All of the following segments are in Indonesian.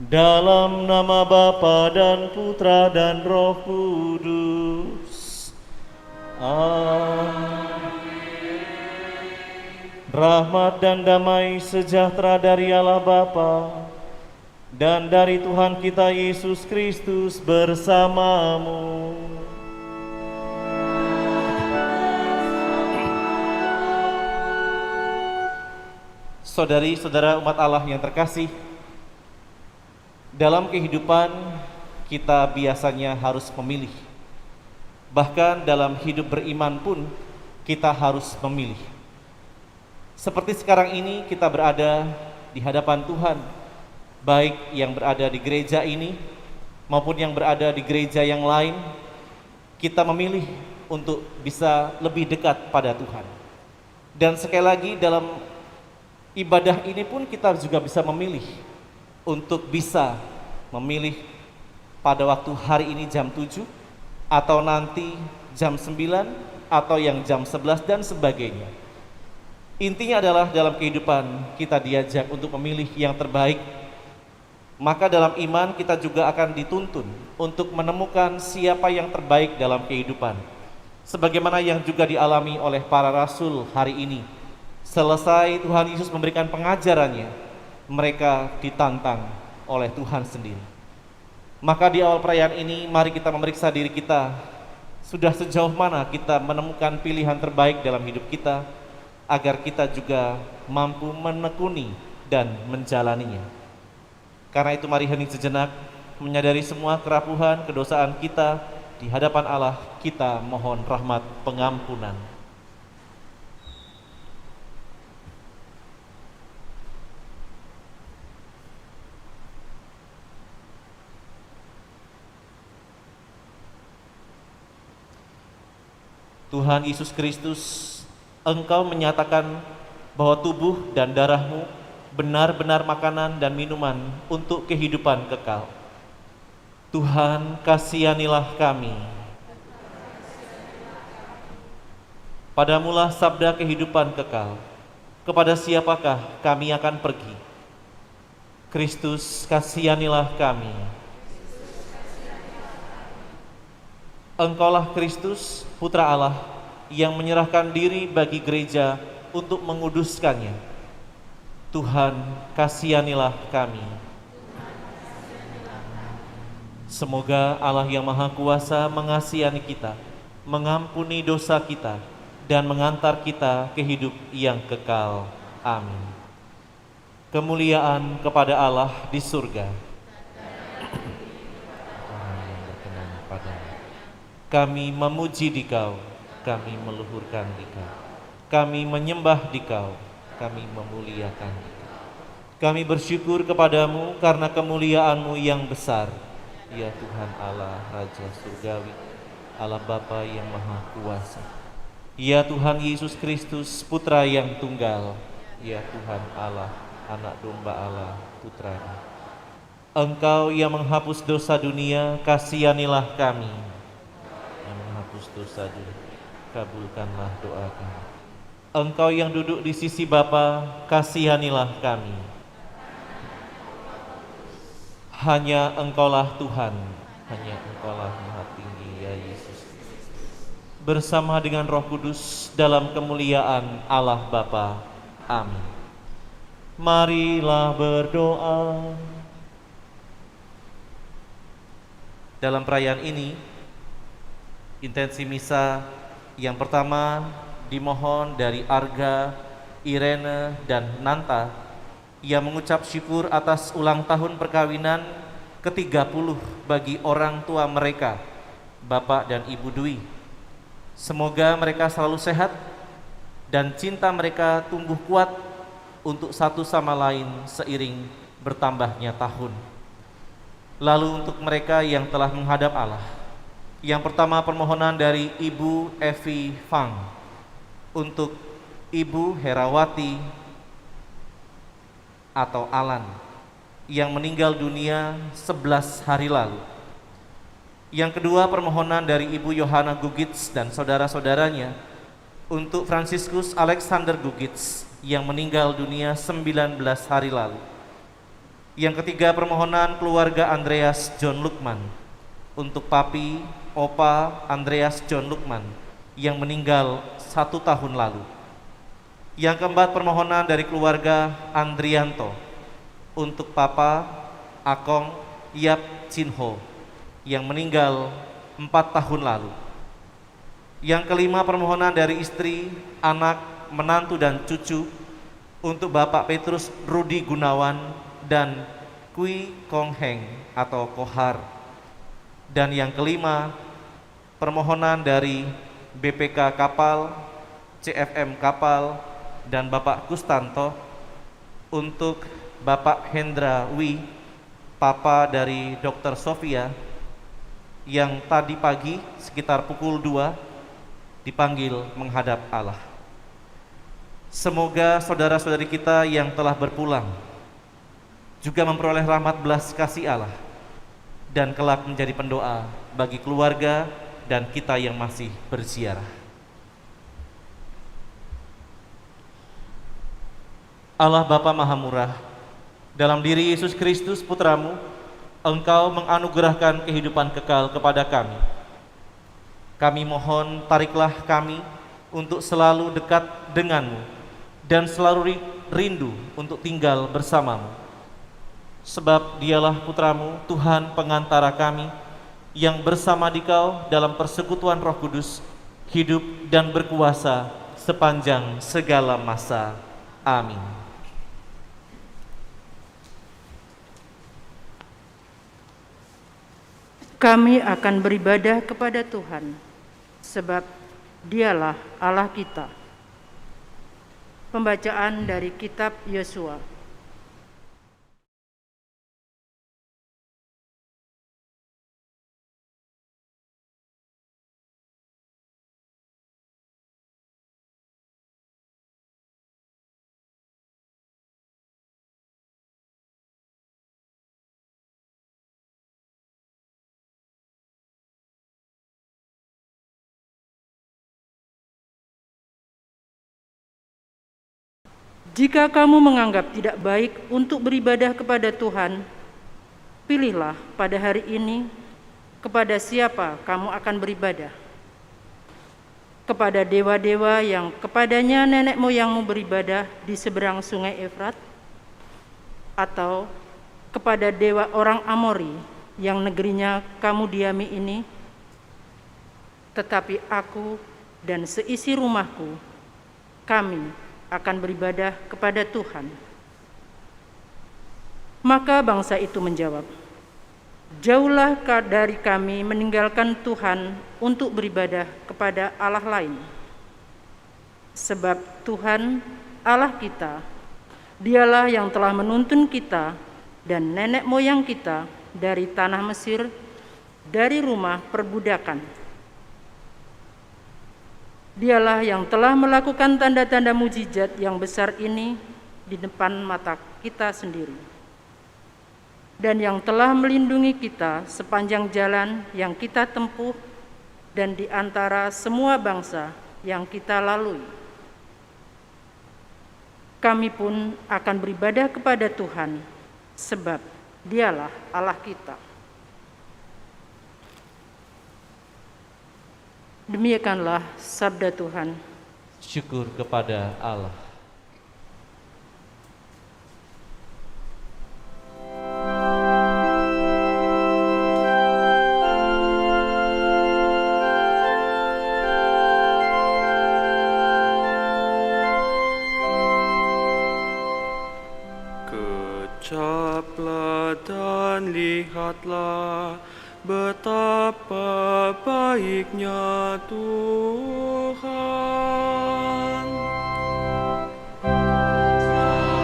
Dalam nama Bapa dan Putra dan Roh Kudus. Amin. Rahmat dan damai sejahtera dari Allah Bapa dan dari Tuhan kita Yesus Kristus bersamamu. Saudari-saudara umat Allah yang terkasih, dalam kehidupan kita biasanya harus memilih. Bahkan dalam hidup beriman pun kita harus memilih. Seperti sekarang ini kita berada di hadapan Tuhan, baik yang berada di gereja ini maupun yang berada di gereja yang lain, kita memilih untuk bisa lebih dekat pada Tuhan. Dan sekali lagi dalam ibadah ini pun kita juga bisa memilih untuk bisa memilih pada waktu hari ini jam 7 atau nanti jam 9 atau yang jam 11 dan sebagainya. Intinya adalah dalam kehidupan kita diajak untuk memilih yang terbaik. Maka dalam iman kita juga akan dituntun untuk menemukan siapa yang terbaik dalam kehidupan. Sebagaimana yang juga dialami oleh para rasul hari ini. Selesai Tuhan Yesus memberikan pengajarannya, mereka ditantang oleh Tuhan sendiri. Maka di awal perayaan ini mari kita memeriksa diri kita, sudah sejauh mana kita menemukan pilihan terbaik dalam hidup kita, agar kita juga mampu menekuni dan menjalaninya. Karena itu mari hening sejenak, menyadari semua kerapuhan, kedosaan kita di hadapan Allah, kita mohon rahmat pengampunan. Tuhan Yesus Kristus, Engkau menyatakan bahwa tubuh dan darah-Mu benar-benar makanan dan minuman untuk kehidupan kekal. Tuhan, kasihanilah kami. Padamulah sabda kehidupan kekal. Kepada siapakah kami akan pergi? Kristus, kasihanilah kami. Engkaulah Kristus, Putra Allah, yang menyerahkan diri bagi gereja untuk menguduskannya. Tuhan, kasihanilah kami. Semoga Allah yang Maha Kuasa mengasihani kita, mengampuni dosa kita, dan mengantar kita ke hidup yang kekal. Amin. Kemuliaan kepada Allah di surga. Kami memuji Dikau, kami meluhurkan Dikau, kami menyembah Dikau, kami memuliakan Dikau. Kami bersyukur kepadamu karena kemuliaan-Mu yang besar, ya Tuhan Allah Raja Surgawi, Allah Bapa yang Maha Kuasa, ya Tuhan Yesus Kristus Putra yang tunggal, ya Tuhan Allah, Anak Domba Allah, Putra-Nya. Engkau yang menghapus dosa dunia, kasihanilah kami. Dosa dunia, kabulkanlah doa kami. Engkau yang duduk di sisi Bapa, kasihanilah kami. Hanya Engkaulah Tuhan, hanya Engkaulah Maha Tinggi, ya Yesus. Bersama dengan Roh Kudus dalam kemuliaan Allah Bapa. Amin. Marilah berdoa. Dalam perayaan ini, intensi misa yang pertama dimohon dari Arga, Irene, dan Nanta yang mengucap syukur atas ulang tahun perkawinan ke-30 bagi orang tua mereka, Bapak dan Ibu Dwi. Semoga mereka selalu sehat dan cinta mereka tumbuh kuat untuk satu sama lain seiring bertambahnya tahun. Lalu untuk mereka yang telah menghadap Allah, yang pertama permohonan dari Ibu Evi Fang untuk Ibu Herawati atau Alan yang meninggal dunia 11 hari lalu. Yang kedua permohonan dari Ibu Yohana Gugits dan saudara-saudaranya untuk Franciscus Alexander Gugits yang meninggal dunia 19 hari lalu. Yang ketiga, permohonan keluarga Andreas John Lukman untuk Papi, Opa Andreas John Lukman yang meninggal 1 tahun lalu. Yang keempat, permohonan dari keluarga Andrianto untuk Papa Akong Yap Chinho yang meninggal 4 tahun lalu. Yang kelima, permohonan dari istri, anak, menantu dan cucu untuk Bapak Petrus Rudi Gunawan dan Kui Kong Heng atau Kohar. Dan yang kelima, permohonan dari BPK Kapal, CFM Kapal, dan Bapak Kustanto untuk Bapak Hendra Wi, Papa dari Dr. Sofia, yang tadi pagi sekitar pukul 2 dipanggil menghadap Allah. Semoga saudara-saudari kita yang telah berpulang juga memperoleh rahmat belas kasih Allah dan kelak menjadi pendoa bagi keluarga dan kita yang masih berziarah. Allah Bapa Maha Murah, dalam diri Yesus Kristus Putramu, Engkau menganugerahkan kehidupan kekal kepada kami. Kami mohon, tariklah kami untuk selalu dekat denganmu dan selalu rindu untuk tinggal bersamamu. Sebab Dialah Putramu, Tuhan pengantara kami, yang bersama Dikau dalam persekutuan Roh Kudus, hidup dan berkuasa sepanjang segala masa. Amin. Kami akan beribadah kepada Tuhan, sebab Dialah Allah kita. Pembacaan dari Kitab Yosua. Jika kamu menganggap tidak baik untuk beribadah kepada Tuhan, pilihlah pada hari ini kepada siapa kamu akan beribadah. Kepada dewa-dewa yang kepadanya nenek moyangmu beribadah di seberang sungai Efrat, atau kepada dewa orang Amori yang negerinya kamu diami ini. Tetapi aku dan seisi rumahku, kami akan beribadah kepada Tuhan. Maka bangsa itu menjawab, jauhlah dari kami meninggalkan Tuhan untuk beribadah kepada Allah lain. Sebab Tuhan Allah kita, Dialah yang telah menuntun kita dan nenek moyang kita dari tanah Mesir, dari rumah perbudakan. Dialah yang telah melakukan tanda-tanda mujizat yang besar ini di depan mata kita sendiri, dan yang telah melindungi kita sepanjang jalan yang kita tempuh dan di antara semua bangsa yang kita lalui. Kami pun akan beribadah kepada Tuhan, sebab Dialah Allah kita. Demikianlah sabda Tuhan. Syukur kepada Allah. Kecaplah dan lihatlah betapa baiknya Tuhan.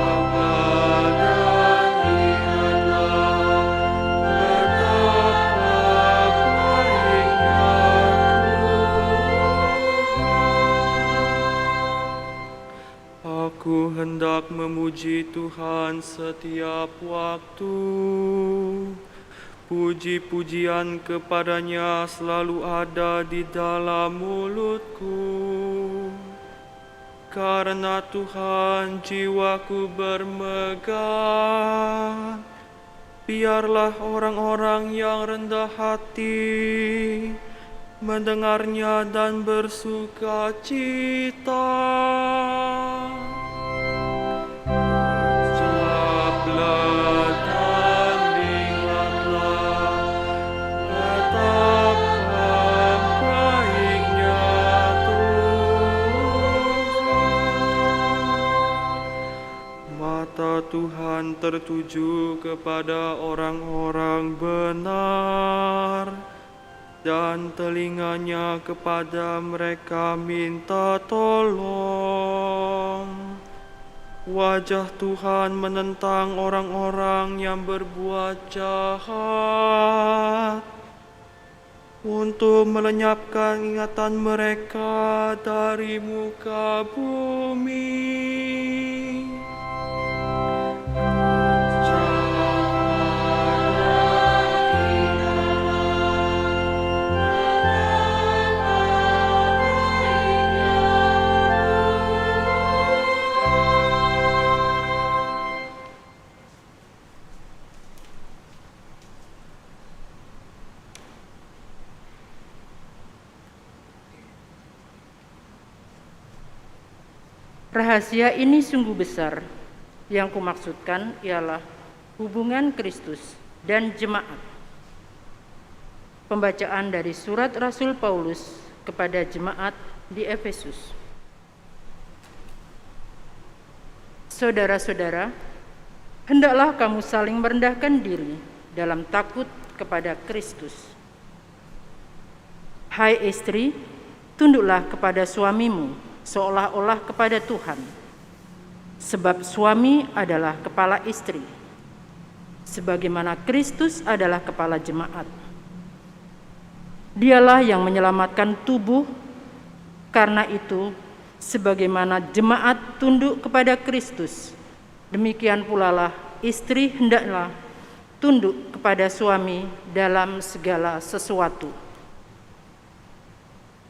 Kecaplah dan lihatlah betapa baiknya Tuhan. Aku hendak memuji Tuhan setiap waktu. Puji-pujian kepadanya selalu ada di dalam mulutku. Karena Tuhan jiwaku bermegah Biarlah orang-orang yang rendah hati mendengarnya dan bersuka cita. Ucaplah dan ingatlah betapa baiknya Tuhan. Mata Tuhan tertuju kepada orang-orang benar, dan telinganya kepada mereka minta tolong. Wajah Tuhan menentang orang-orang yang berbuat jahat, untuk melenyapkan ingatan mereka dari muka bumi. Rahasia ini sungguh besar. Yang kumaksudkan ialah hubungan Kristus dan jemaat. Pembacaan dari surat Rasul Paulus kepada jemaat di Efesus. Saudara-saudara, hendaklah kamu saling merendahkan diri dalam takut kepada Kristus. Hai istri, tunduklah kepada suamimu seolah-olah kepada Tuhan, sebab suami adalah kepala istri, sebagaimana Kristus adalah kepala jemaat. Dialah yang menyelamatkan tubuh. Karena itu, sebagaimana jemaat tunduk kepada Kristus, demikian pula lah istri hendaklah tunduk kepada suami dalam segala sesuatu.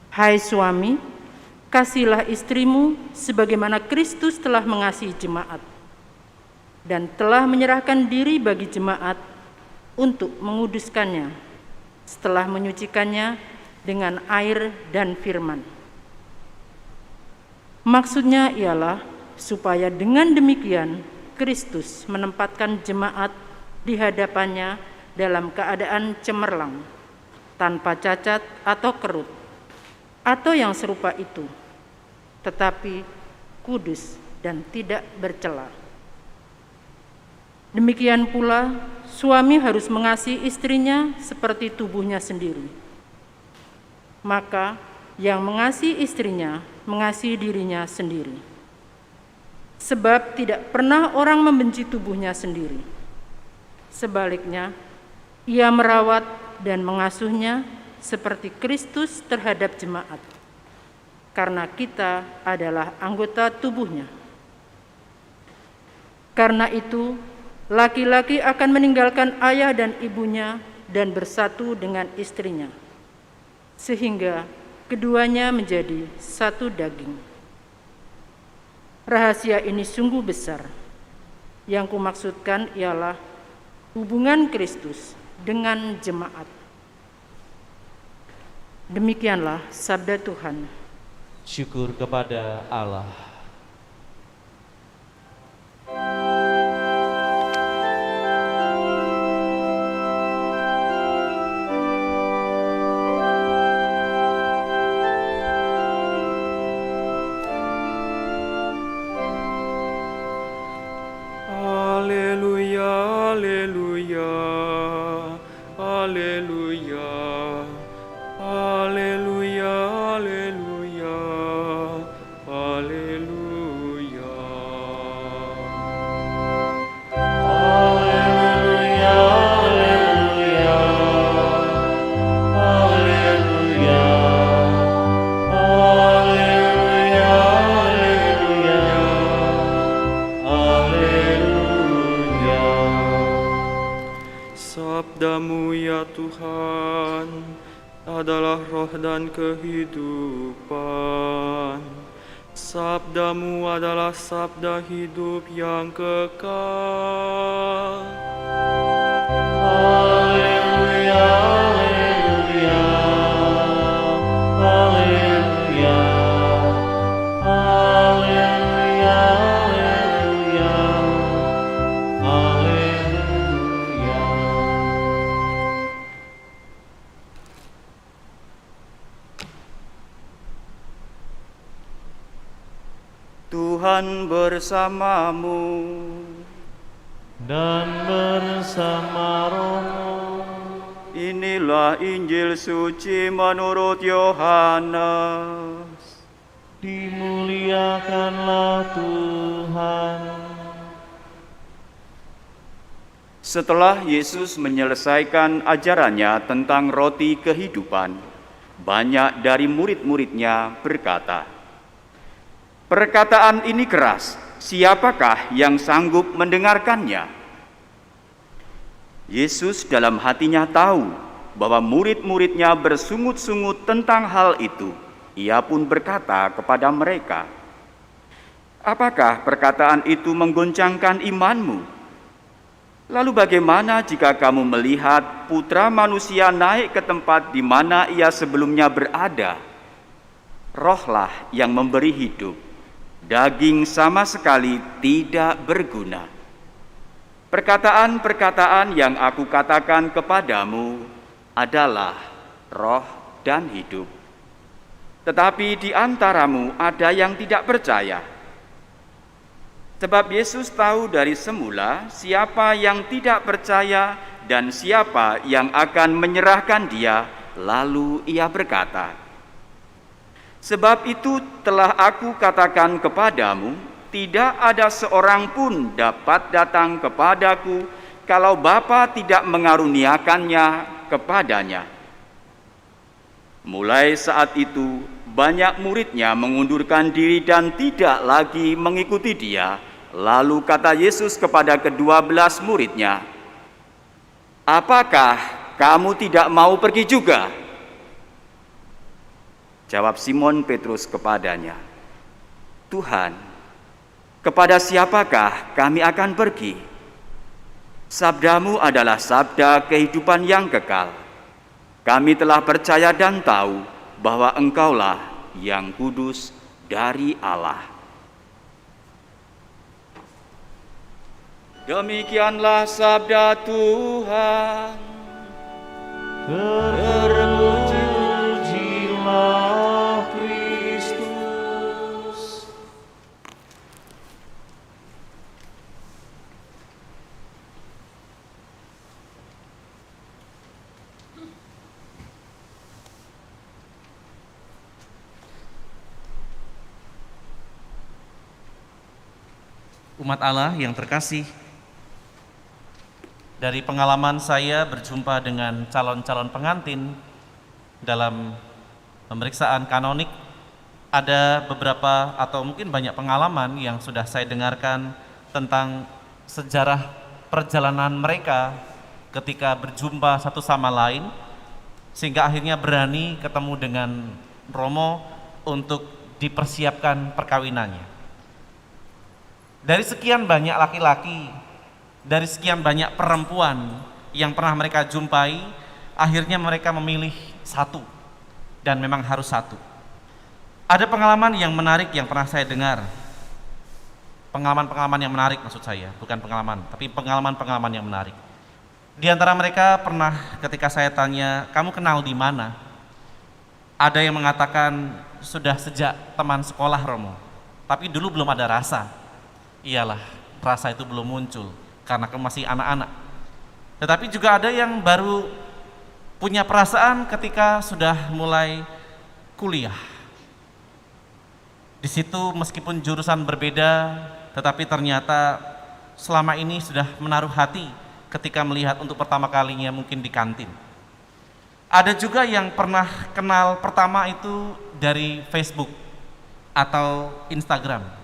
Hai suami, kasihilah istrimu sebagaimana Kristus telah mengasihi jemaat dan telah menyerahkan diri bagi jemaat untuk menguduskannya setelah menyucikannya dengan air dan firman. Maksudnya ialah supaya dengan demikian Kristus menempatkan jemaat di hadapannya dalam keadaan cemerlang, tanpa cacat atau kerut, atau yang serupa itu, tetapi kudus dan tidak bercela. Demikian pula suami harus mengasihi istrinya seperti tubuhnya sendiri. Maka yang mengasihi istrinya mengasihi dirinya sendiri. Sebab tidak pernah orang membenci tubuhnya sendiri. Sebaliknya, ia merawat dan mengasuhnya seperti Kristus terhadap jemaat, karena kita adalah anggota tubuhnya. Karena itu, laki-laki akan meninggalkan ayah dan ibunya dan bersatu dengan istrinya, sehingga keduanya menjadi satu daging. Rahasia ini sungguh besar. Yang kumaksudkan ialah hubungan Kristus dengan jemaat. Demikianlah sabda Tuhan. Syukur kepada Allah. Haleluya, haleluya, haleluya, haleluya, haleluya, haleluya. Haleluya, haleluya, haleluya, haleluya, haleluya, haleluya. Sabdamu ya Tuhan adalah roh dan kehidupan. Sabdamu adalah sabda hidup yang kekal. Haleluya, haleluya, haleluya, haleluya, haleluya, haleluya. Tuhan bersamamu. Dan bersama rohmu. Inilah Injil suci menurut Yohanes. Dimuliakanlah Tuhan. Setelah Yesus menyelesaikan ajarannya tentang roti kehidupan, banyak dari murid-muridnya berkata, "Perkataan ini keras, siapakah yang sanggup mendengarkannya?" Yesus dalam hatinya tahu bahwa murid-muridnya bersungut-sungut tentang hal itu. Ia pun berkata kepada mereka, "Apakah perkataan itu menggoncangkan imanmu? Lalu bagaimana jika kamu melihat Putra Manusia naik ke tempat di mana ia sebelumnya berada? Rohlah yang memberi hidup, daging sama sekali tidak berguna. Perkataan-perkataan yang aku katakan kepadamu adalah roh dan hidup. Tetapi di antaramu ada yang tidak percaya." Sebab Yesus tahu dari semula siapa yang tidak percaya dan siapa yang akan menyerahkan dia, lalu ia berkata, "Sebab itu telah aku katakan kepadamu, tidak ada seorang pun dapat datang kepadaku kalau Bapa tidak mengaruniakannya kepadanya." Mulai saat itu, banyak muridnya mengundurkan diri dan tidak lagi mengikuti dia. Lalu kata Yesus kepada ke-12 muridnya, "Apakah kamu tidak mau pergi juga?" Jawab Simon Petrus kepadanya, "Tuhan, kepada siapakah kami akan pergi? Sabdamu adalah sabda kehidupan yang kekal. Kami telah percaya dan tahu bahwa Engkaulah yang kudus dari Allah." Demikianlah sabda Tuhan. Terpujilah Kristus. Umat Allah yang terkasih, dari pengalaman saya berjumpa dengan calon-calon pengantin dalam pemeriksaan kanonik, ada beberapa atau mungkin banyak pengalaman yang sudah saya dengarkan tentang sejarah perjalanan mereka ketika berjumpa satu sama lain, sehingga akhirnya berani ketemu dengan Romo untuk dipersiapkan perkawinannya. Dari sekian banyak laki-laki, dari sekian banyak perempuan yang pernah mereka jumpai, akhirnya mereka memilih satu, dan memang harus satu. Ada pengalaman yang menarik yang pernah saya dengar. Pengalaman-pengalaman yang menarik maksud saya, bukan pengalaman, tapi pengalaman-pengalaman yang menarik. Di antara mereka pernah ketika saya tanya, "Kamu kenal di mana?" Ada yang mengatakan, "Sudah sejak teman sekolah, Romo. Tapi dulu belum ada rasa." Iyalah, rasa itu belum muncul karena kamu masih anak-anak. Tetapi juga ada yang baru punya perasaan ketika sudah mulai kuliah. Di situ meskipun jurusan berbeda, tetapi ternyata selama ini sudah menaruh hati ketika melihat untuk pertama kalinya mungkin di kantin. Ada juga yang pernah kenal pertama itu dari Facebook atau Instagram.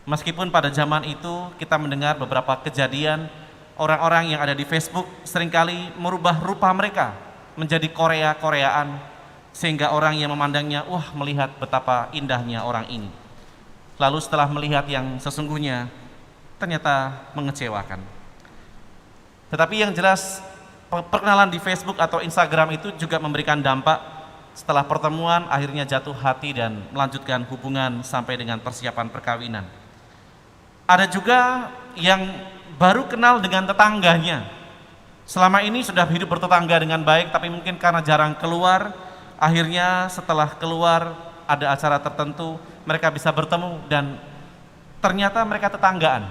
Meskipun pada zaman itu kita mendengar beberapa kejadian orang-orang yang ada di Facebook seringkali merubah rupa mereka menjadi Korea-Koreaan, sehingga orang yang memandangnya, wah, melihat betapa indahnya orang ini. Lalu setelah melihat yang sesungguhnya, ternyata mengecewakan. Tetapi yang jelas perkenalan di Facebook atau Instagram itu juga memberikan dampak. Setelah pertemuan akhirnya jatuh hati dan melanjutkan hubungan sampai dengan persiapan perkawinan. Ada juga yang baru kenal dengan tetangganya. Selama ini sudah hidup bertetangga dengan baik, tapi mungkin karena jarang keluar, akhirnya setelah keluar ada acara tertentu, mereka bisa bertemu dan ternyata mereka tetanggaan.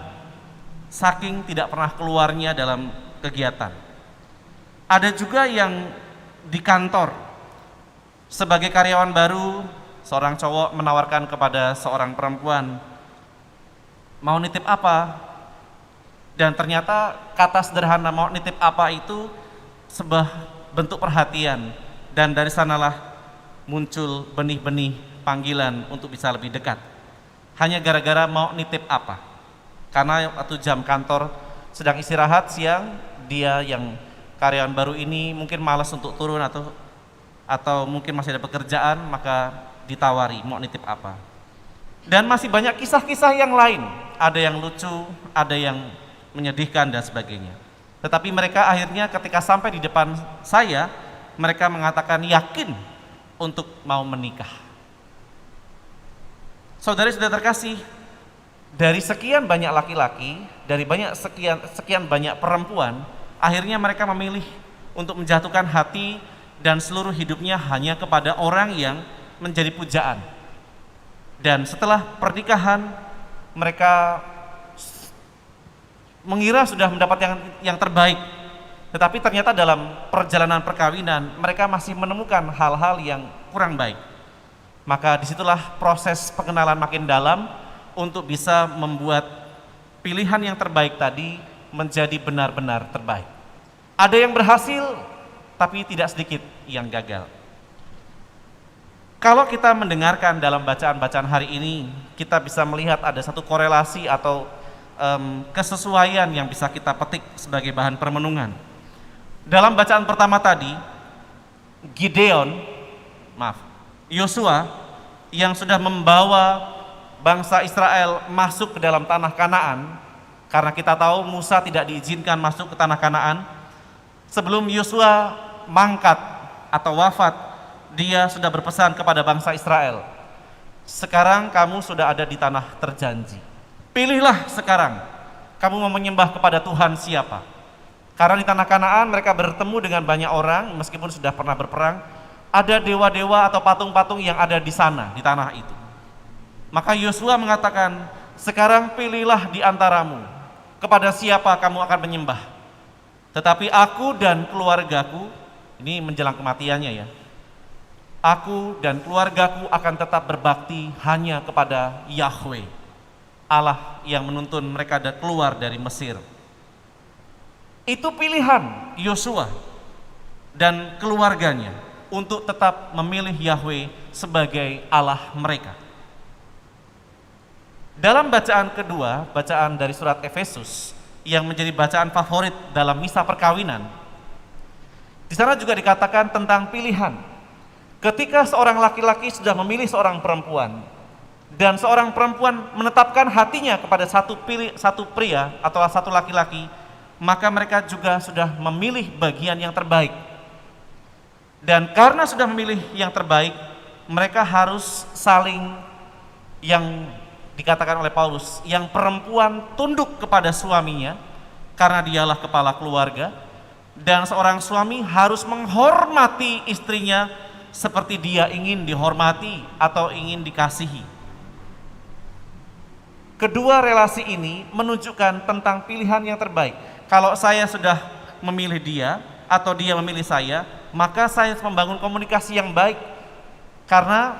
Saking tidak pernah keluarnya dalam kegiatan. Ada juga yang di kantor, sebagai karyawan baru, seorang cowok menawarkan kepada seorang perempuan, mau nitip apa? Dan ternyata kata sederhana mau nitip apa itu sebuah bentuk perhatian, dan dari sanalah muncul benih-benih panggilan untuk bisa lebih dekat. Hanya gara-gara mau nitip apa? Karena waktu jam kantor sedang istirahat siang, dia yang karyawan baru ini mungkin malas untuk turun atau mungkin masih ada pekerjaan, maka ditawari mau nitip apa. Dan masih banyak kisah-kisah yang lain, ada yang lucu, ada yang menyedihkan dan sebagainya. Tetapi mereka akhirnya ketika sampai di depan saya, mereka mengatakan yakin untuk mau menikah. Saudari sudah terkasih, dari sekian banyak laki-laki, dari sekian banyak perempuan, akhirnya mereka memilih untuk menjatuhkan hati dan seluruh hidupnya hanya kepada orang yang menjadi pujaan. Dan setelah pernikahan, mereka mengira sudah mendapat yang terbaik, tetapi ternyata dalam perjalanan perkawinan mereka masih menemukan hal-hal yang kurang baik. Maka disitulah proses pengenalan makin dalam untuk bisa membuat pilihan yang terbaik tadi menjadi benar-benar terbaik. Ada yang berhasil, tapi tidak sedikit yang gagal. Kalau kita mendengarkan dalam bacaan-bacaan hari ini, kita bisa melihat ada satu korelasi atau kesesuaian yang bisa kita petik sebagai bahan permenungan. Dalam bacaan pertama tadi, Yosua yang sudah membawa bangsa Israel masuk ke dalam tanah Kanaan, karena kita tahu Musa tidak diizinkan masuk ke tanah Kanaan. Sebelum Yosua mangkat atau wafat, dia sudah berpesan kepada bangsa Israel, sekarang kamu sudah ada di tanah terjanji. Pilihlah sekarang, kamu mau menyembah kepada Tuhan siapa? Karena di tanah Kanaan mereka bertemu dengan banyak orang, meskipun sudah pernah berperang, ada dewa-dewa atau patung-patung yang ada di sana, di tanah itu. Maka Yosua mengatakan, sekarang pilihlah di antaramu, kepada siapa kamu akan menyembah. Tetapi aku dan keluargaku, ini menjelang kematiannya ya, aku dan keluargaku akan tetap berbakti hanya kepada Yahweh, Allah yang menuntun mereka keluar dari Mesir. Itu pilihan Yosua dan keluarganya untuk tetap memilih Yahweh sebagai Allah mereka. Dalam bacaan kedua, bacaan dari surat Efesus yang menjadi bacaan favorit dalam misa perkawinan, di sana juga dikatakan tentang pilihan. Ketika seorang laki-laki sudah memilih seorang perempuan dan seorang perempuan menetapkan hatinya kepada satu pria atau satu laki-laki, maka mereka juga sudah memilih bagian yang terbaik. Dan karena sudah memilih yang terbaik, mereka harus saling, yang dikatakan oleh Paulus, yang perempuan tunduk kepada suaminya karena dialah kepala keluarga, dan seorang suami harus menghormati istrinya seperti dia ingin dihormati atau ingin dikasihi. Kedua relasi ini menunjukkan tentang pilihan yang terbaik. Kalau saya sudah memilih dia atau dia memilih saya, maka saya harus membangun komunikasi yang baik. Karena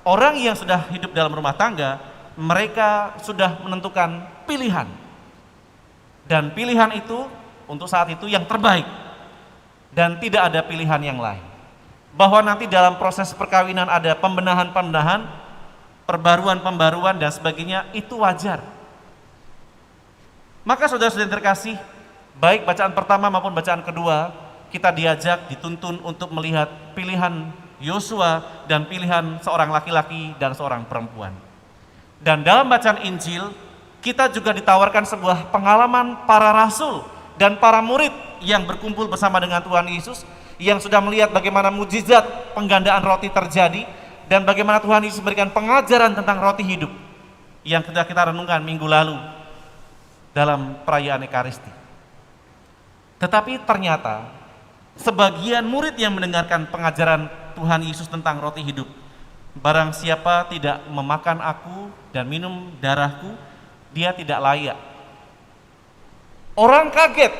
orang yang sudah hidup dalam rumah tangga, mereka sudah menentukan pilihan. Dan pilihan itu untuk saat itu yang terbaik. Dan tidak ada pilihan yang lain. Bahwa nanti dalam proses perkawinan ada pembenahan-pembenahan, perbaruan-pembaruan dan sebagainya, itu wajar. Maka saudara-saudara yang terkasih, baik bacaan pertama maupun bacaan kedua, kita diajak, dituntun untuk melihat pilihan Yosua dan pilihan seorang laki-laki dan seorang perempuan. Dan dalam bacaan Injil, kita juga ditawarkan sebuah pengalaman para rasul dan para murid yang berkumpul bersama dengan Tuhan Yesus, yang sudah melihat bagaimana mujizat penggandaan roti terjadi dan bagaimana Tuhan Yesus memberikan pengajaran tentang roti hidup yang sudah kita renungkan minggu lalu dalam perayaan Ekaristi. Tetapi ternyata sebagian murid yang mendengarkan pengajaran Tuhan Yesus tentang roti hidup, barang siapa tidak memakan aku dan minum darahku, dia tidak layak. Orang kaget.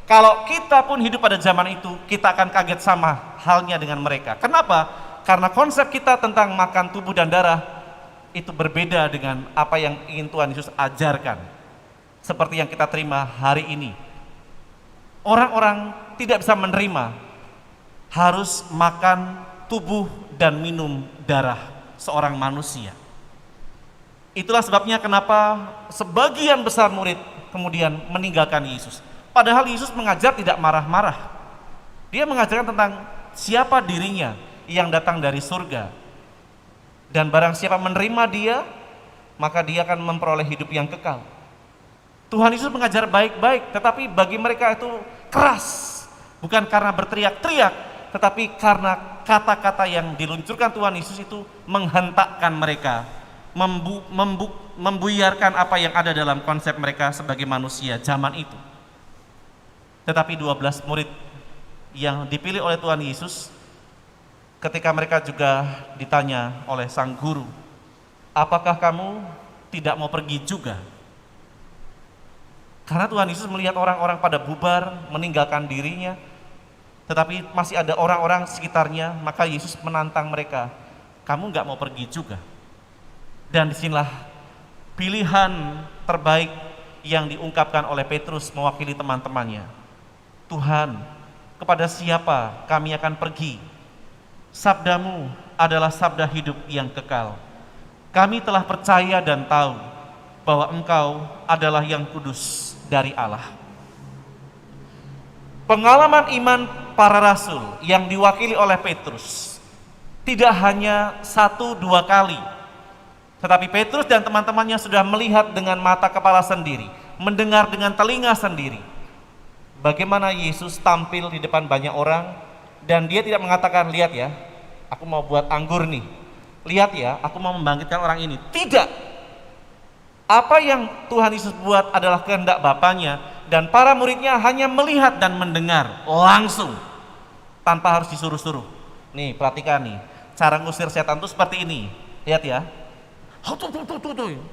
Kalau kita pun hidup pada zaman itu, kita akan kaget sama halnya dengan mereka. Kenapa? Karena konsep kita tentang makan tubuh dan darah itu berbeda dengan apa yang ingin Tuhan Yesus ajarkan. Seperti yang kita terima hari ini. Orang-orang tidak bisa menerima harus makan tubuh dan minum darah seorang manusia. Itulah sebabnya kenapa sebagian besar murid kemudian meninggalkan Yesus. Padahal Yesus mengajar tidak marah-marah. Dia mengajarkan tentang siapa dirinya yang datang dari surga. Dan barang siapa menerima dia, maka dia akan memperoleh hidup yang kekal. Tuhan Yesus mengajar baik-baik, tetapi bagi mereka itu keras. Bukan karena berteriak-teriak, tetapi karena kata-kata yang diluncurkan Tuhan Yesus itu menghentakkan mereka, membuyarkan apa yang ada dalam konsep mereka sebagai manusia zaman itu. Tetapi 12 murid yang dipilih oleh Tuhan Yesus, ketika mereka juga ditanya oleh sang guru, apakah kamu tidak mau pergi juga? Karena Tuhan Yesus melihat orang-orang pada bubar, meninggalkan dirinya, tetapi masih ada orang-orang sekitarnya, maka Yesus menantang mereka, kamu nggak mau pergi juga? Dan disinilah pilihan terbaik yang diungkapkan oleh Petrus mewakili teman-temannya. Tuhan, kepada siapa kami akan pergi? Sabdamu adalah sabda hidup yang kekal. Kami telah percaya dan tahu bahwa Engkau adalah yang kudus dari Allah. Pengalaman iman para rasul yang diwakili oleh Petrus tidak hanya 1-2 kali, tetapi Petrus dan teman-temannya sudah melihat dengan mata kepala sendiri, mendengar dengan telinga sendiri bagaimana Yesus tampil di depan banyak orang, dan dia tidak mengatakan, lihat ya, aku mau buat anggur nih, lihat ya, aku mau membangkitkan orang ini. Tidak. Apa yang Tuhan Yesus buat adalah kehendak Bapanya, dan para muridnya hanya melihat dan mendengar langsung tanpa harus disuruh-suruh. Nih, perhatikan nih, cara ngusir setan itu seperti ini. Lihat ya.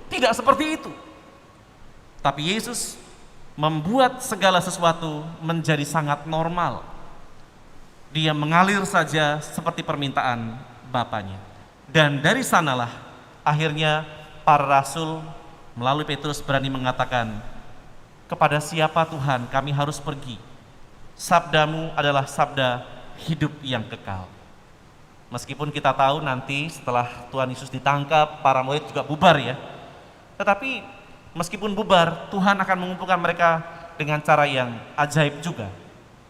Tidak seperti itu. Tapi Yesus membuat segala sesuatu menjadi sangat normal. Dia mengalir saja seperti permintaan Bapanya. Dan dari sanalah akhirnya para rasul melalui Petrus berani mengatakan, kepada siapa Tuhan kami harus pergi? Sabdamu adalah sabda hidup yang kekal. Meskipun kita tahu nanti setelah Tuhan Yesus ditangkap, para murid juga bubar ya. Tetapi meskipun bubar, Tuhan akan mengumpulkan mereka dengan cara yang ajaib juga,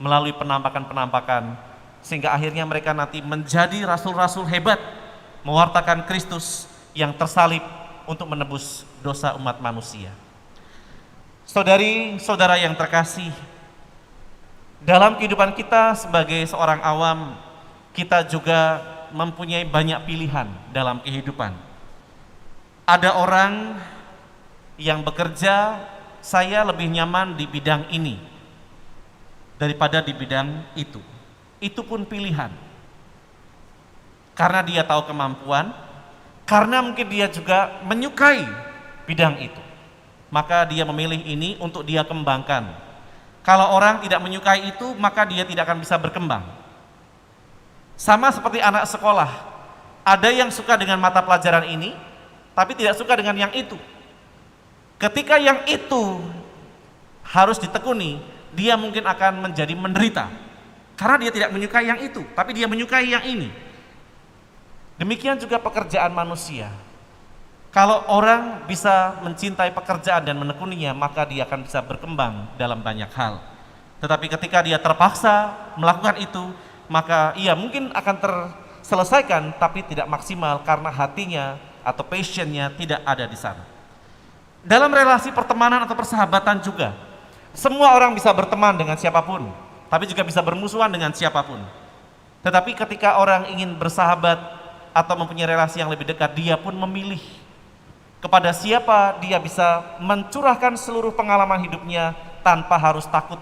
melalui penampakan-penampakan, sehingga akhirnya mereka nanti menjadi rasul-rasul hebat, mewartakan Kristus yang tersalib untuk menebus dosa umat manusia. Saudari-saudara yang terkasih, dalam kehidupan kita sebagai seorang awam, kita juga mempunyai banyak pilihan dalam kehidupan. Ada orang yang bekerja, saya lebih nyaman di bidang ini daripada di bidang itu. Itu pun pilihan. Karena dia tahu kemampuan, karena mungkin dia juga menyukai bidang itu, maka dia memilih ini untuk dia kembangkan. Kalau orang tidak menyukai itu, maka dia tidak akan bisa berkembang. Sama seperti anak sekolah, ada yang suka dengan mata pelajaran ini, tapi tidak suka dengan yang itu. Ketika yang itu harus ditekuni, dia mungkin akan menjadi menderita, karena dia tidak menyukai yang itu, tapi dia menyukai yang ini. Demikian juga pekerjaan manusia. Kalau orang bisa mencintai pekerjaan dan menekuninya, maka dia akan bisa berkembang dalam banyak hal. Tetapi ketika dia terpaksa melakukan itu, maka ia mungkin akan terselesaikan, tapi tidak maksimal karena hatinya atau passionnya tidak ada di sana. Dalam relasi pertemanan atau persahabatan juga, Semua orang bisa berteman dengan siapapun, tapi juga bisa bermusuhan dengan siapapun. Tetapi ketika orang ingin bersahabat atau mempunyai relasi yang lebih dekat, dia pun memilih kepada siapa dia bisa mencurahkan seluruh pengalaman hidupnya tanpa harus takut.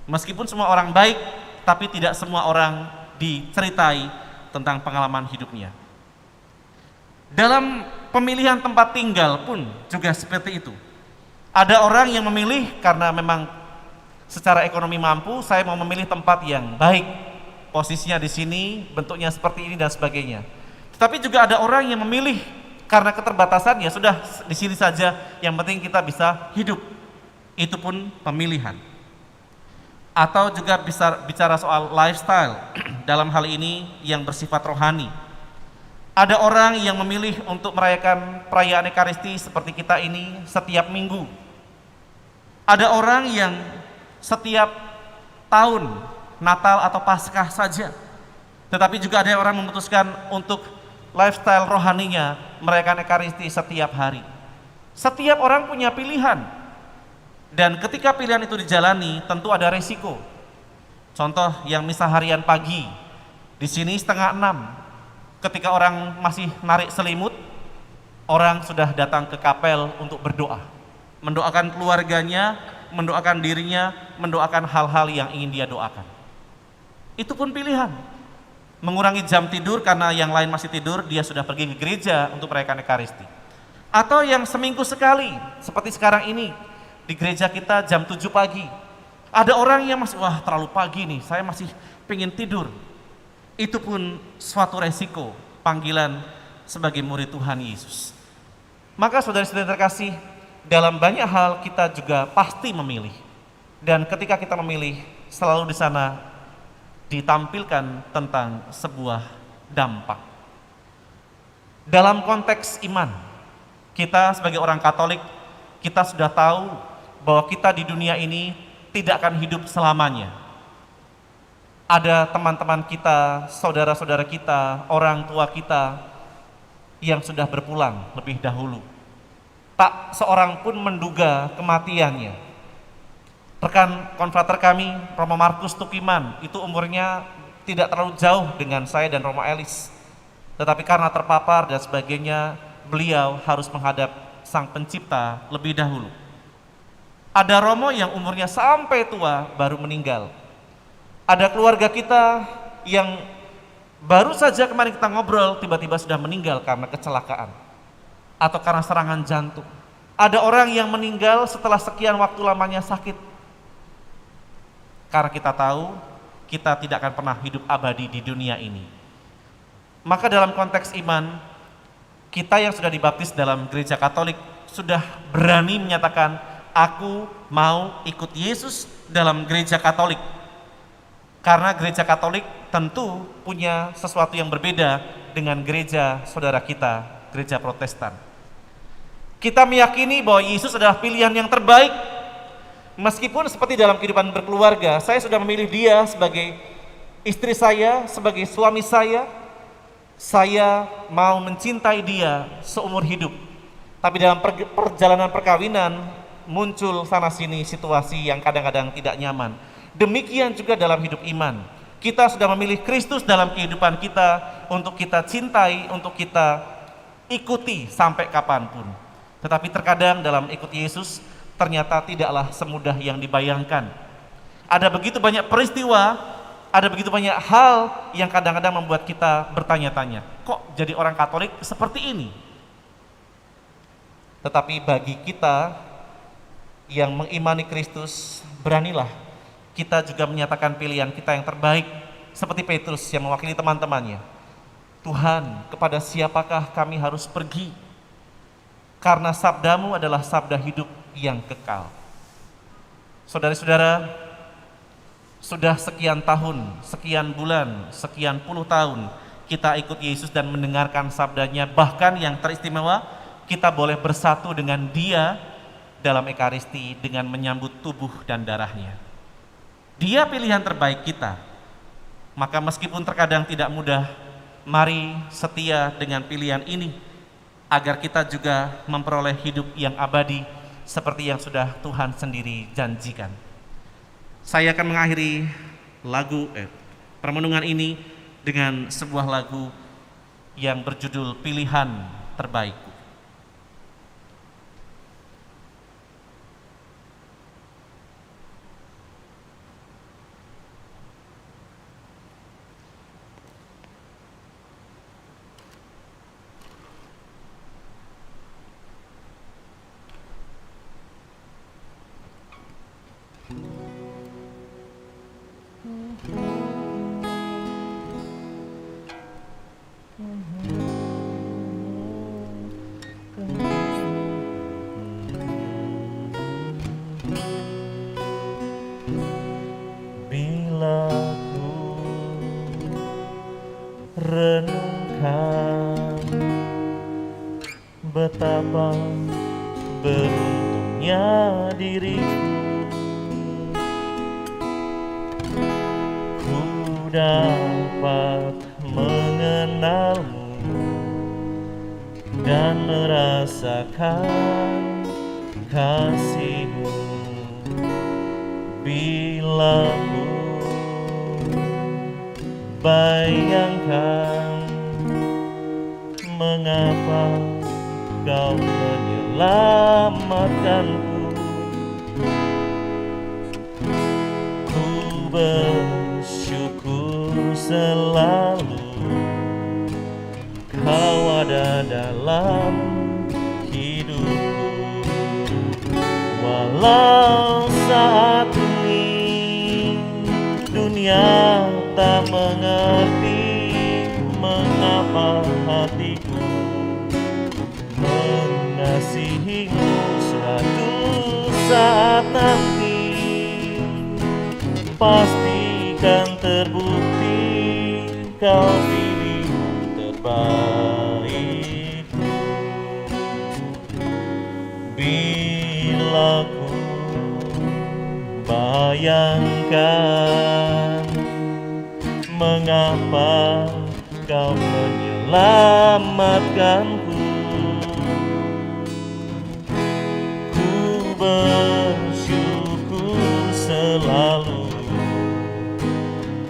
Meskipun semua orang baik, tapi tidak semua orang diceritai tentang pengalaman hidupnya. Dalam pemilihan tempat tinggal pun juga seperti itu. Ada orang yang memilih karena memang secara ekonomi mampu, saya mau memilih tempat yang baik, posisinya di sini, bentuknya seperti ini dan sebagainya. Tetapi juga ada orang yang memilih karena keterbatasan, ya sudah di sini saja, yang penting kita bisa hidup. Itu pun pemilihan. Atau juga bisa bicara soal lifestyle, dalam hal ini yang bersifat rohani. Ada orang yang memilih untuk merayakan perayaan Ekaristi seperti kita ini setiap minggu. Ada orang yang setiap tahun Natal atau Paskah saja. Tetapi juga ada orang memutuskan untuk lifestyle rohaninya merayakan Ekaristi setiap hari. Setiap orang punya pilihan. Dan ketika pilihan itu dijalani, tentu ada resiko. Contoh yang misa harian pagi, di sini 5:30. Ketika orang masih narik selimut, orang sudah datang ke kapel untuk berdoa, mendoakan keluarganya, mendoakan dirinya, mendoakan hal-hal yang ingin dia doakan. Itu pun pilihan. Mengurangi jam tidur karena yang lain masih tidur, dia sudah pergi ke gereja untuk merayakan Ekaristi. Atau yang seminggu sekali, seperti sekarang ini, di gereja kita jam 7 pagi. Ada orang yang masih, wah terlalu pagi nih, saya masih pengen tidur. Itu pun suatu resiko panggilan sebagai murid Tuhan Yesus. Maka saudara-saudara terkasih, dalam banyak hal kita juga pasti memilih. Dan ketika kita memilih, selalu di sana ditampilkan tentang sebuah dampak. Dalam konteks iman, kita sebagai orang Katolik, kita sudah tahu bahwa kita di dunia ini tidak akan hidup selamanya. Ada teman-teman kita, saudara-saudara kita, orang tua kita yang sudah berpulang lebih dahulu. Tak seorang pun menduga kematiannya. Rekan konfrater kami, Romo Markus Tukiman, itu umurnya tidak terlalu jauh dengan saya dan Romo Elis. Tetapi karena terpapar dan sebagainya, beliau harus menghadap Sang Pencipta lebih dahulu. Ada Romo yang umurnya sampai tua baru meninggal. Ada keluarga kita yang baru saja kemarin kita ngobrol, tiba-tiba sudah meninggal karena kecelakaan atau karena serangan jantung. Ada orang yang meninggal setelah sekian waktu lamanya sakit. Karena kita tahu kita tidak akan pernah hidup abadi di dunia ini. Maka dalam konteks iman, kita yang sudah dibaptis dalam gereja Katolik sudah berani menyatakan, aku mau ikut Yesus dalam gereja Katolik. Karena gereja Katolik tentu punya sesuatu yang berbeda dengan gereja saudara kita, gereja Protestan. Kita meyakini bahwa Yesus adalah pilihan yang terbaik. Meskipun seperti dalam kehidupan berkeluarga, saya sudah memilih dia sebagai istri saya, sebagai suami saya mau mencintai dia seumur hidup. Tapi dalam perjalanan perkawinan muncul sana-sini situasi yang kadang-kadang tidak nyaman. Demikian juga dalam hidup iman. Kita sudah memilih Kristus dalam kehidupan kita untuk kita cintai, untuk kita ikuti sampai kapanpun. Tetapi terkadang dalam ikut Yesus ternyata tidaklah semudah yang dibayangkan. Ada begitu banyak peristiwa, ada begitu banyak hal yang kadang-kadang membuat kita bertanya-tanya, kok jadi orang Katolik seperti ini? Tetapi bagi kita yang mengimani Kristus, beranilah kita juga menyatakan pilihan kita yang terbaik, seperti Petrus yang mewakili teman-temannya. Tuhan, kepada siapakah kami harus pergi? Karena sabdamu adalah sabda hidup yang kekal. Saudara-saudara, sudah sekian tahun, sekian bulan, sekian puluh tahun kita ikut Yesus dan mendengarkan sabdanya. Bahkan yang teristimewa, kita boleh bersatu dengan dia dalam Ekaristi dengan menyambut tubuh dan darahnya. Dia pilihan terbaik kita. Maka meskipun terkadang tidak mudah, mari setia dengan pilihan ini agar kita juga memperoleh hidup yang abadi seperti yang sudah Tuhan sendiri janjikan. Saya akan mengakhiri permenungan ini dengan sebuah lagu yang berjudul Pilihan Terbaikku. Bila ku renungkan betapa beruntungnya diriku, ku dapat mengenalmu dan merasakan kasihmu. Bila ku bayangkan mengapa kau menyelamatkanku, ku bersyukur selalu kau ada dalam hidupku. Walau saat ini dunia tak mengerti mengapa hatiku mengasihimu, suatu saat nanti pastikan terbukti kau pilih terbaikku. Bila ku bayangkan mengapa kau menyelamatkanku, ku bersyukur selalu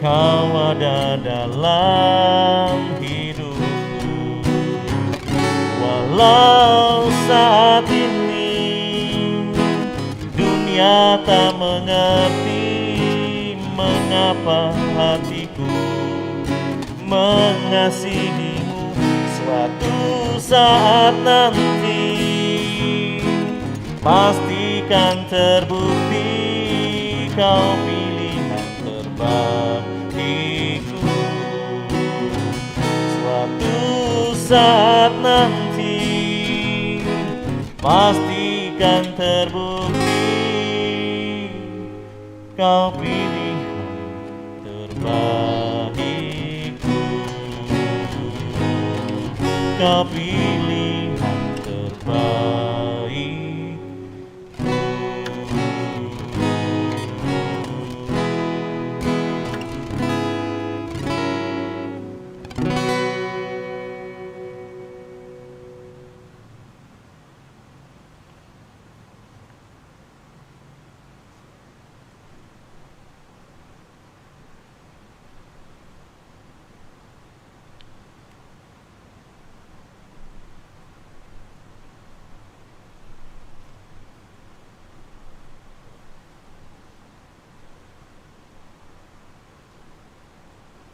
kau ada dalam hidupku. Walau saat ini dunia tak mengerti mengapa hatiku mengasihimu, suatu saat nanti pastikan terbukti kau pilihan terbaikku. Suatu saat nanti pastikan terbukti kau pilihan terbaikku. Kau pilihan terbaikku.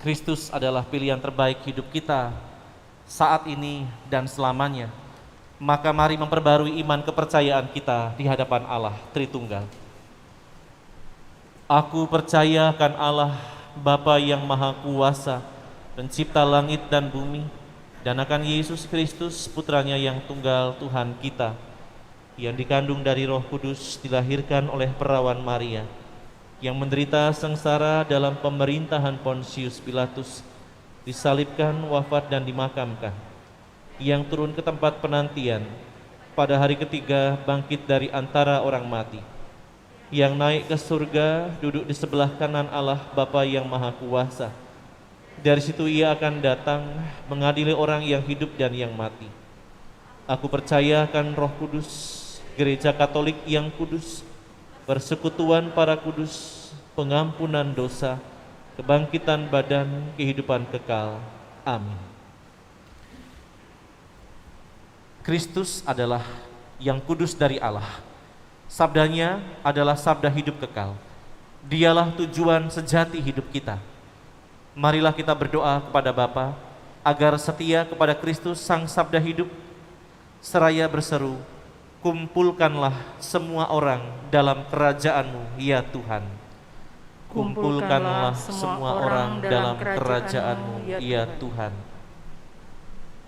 Kristus adalah pilihan terbaik hidup kita saat ini dan selamanya. Maka mari memperbarui iman kepercayaan kita di hadapan Allah Tritunggal. Aku percaya akan Allah, Bapa yang Maha Kuasa, Pencipta langit dan bumi, dan akan Yesus Kristus, Putranya yang tunggal Tuhan kita, yang dikandung dari Roh Kudus, dilahirkan oleh perawan Maria, yang menderita sengsara dalam pemerintahan Pontius Pilatus, disalibkan, wafat dan dimakamkan, yang turun ke tempat penantian, pada hari ketiga bangkit dari antara orang mati, yang naik ke surga, duduk di sebelah kanan Allah Bapa yang Maha Kuasa. Dari situ Ia akan datang mengadili orang yang hidup dan yang mati. Aku percaya akan Roh Kudus, Gereja Katolik yang kudus, persekutuan para kudus, pengampunan dosa, kebangkitan badan, kehidupan kekal. Amin. Kristus adalah yang kudus dari Allah. Sabdanya adalah sabda hidup kekal. Dialah tujuan sejati hidup kita. Marilah kita berdoa kepada Bapa agar setia kepada Kristus Sang Sabda Hidup, seraya berseru, kumpulkanlah semua orang dalam kerajaan-Mu, ya Tuhan. Kumpulkanlah semua orang dalam kerajaan-Mu, ya Tuhan.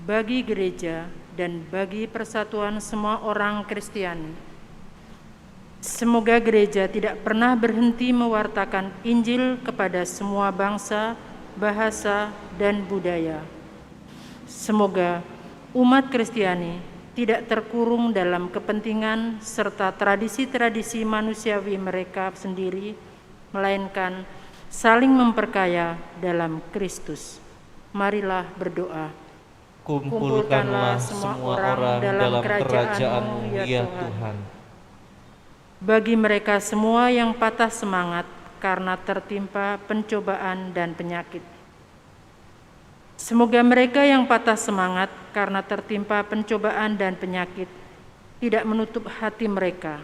Bagi gereja dan bagi persatuan semua orang Kristiani, semoga gereja tidak pernah berhenti mewartakan Injil kepada semua bangsa, bahasa, dan budaya. Semoga umat Kristiani tidak terkurung dalam kepentingan serta tradisi-tradisi manusiawi mereka sendiri, melainkan saling memperkaya dalam Kristus. Marilah berdoa. Kumpulkanlah semua orang dalam kerajaan-Mu, ya Tuhan. Bagi mereka semua yang patah semangat karena tertimpa pencobaan dan penyakit, semoga mereka yang patah semangat karena tertimpa pencobaan dan penyakit tidak menutup hati mereka,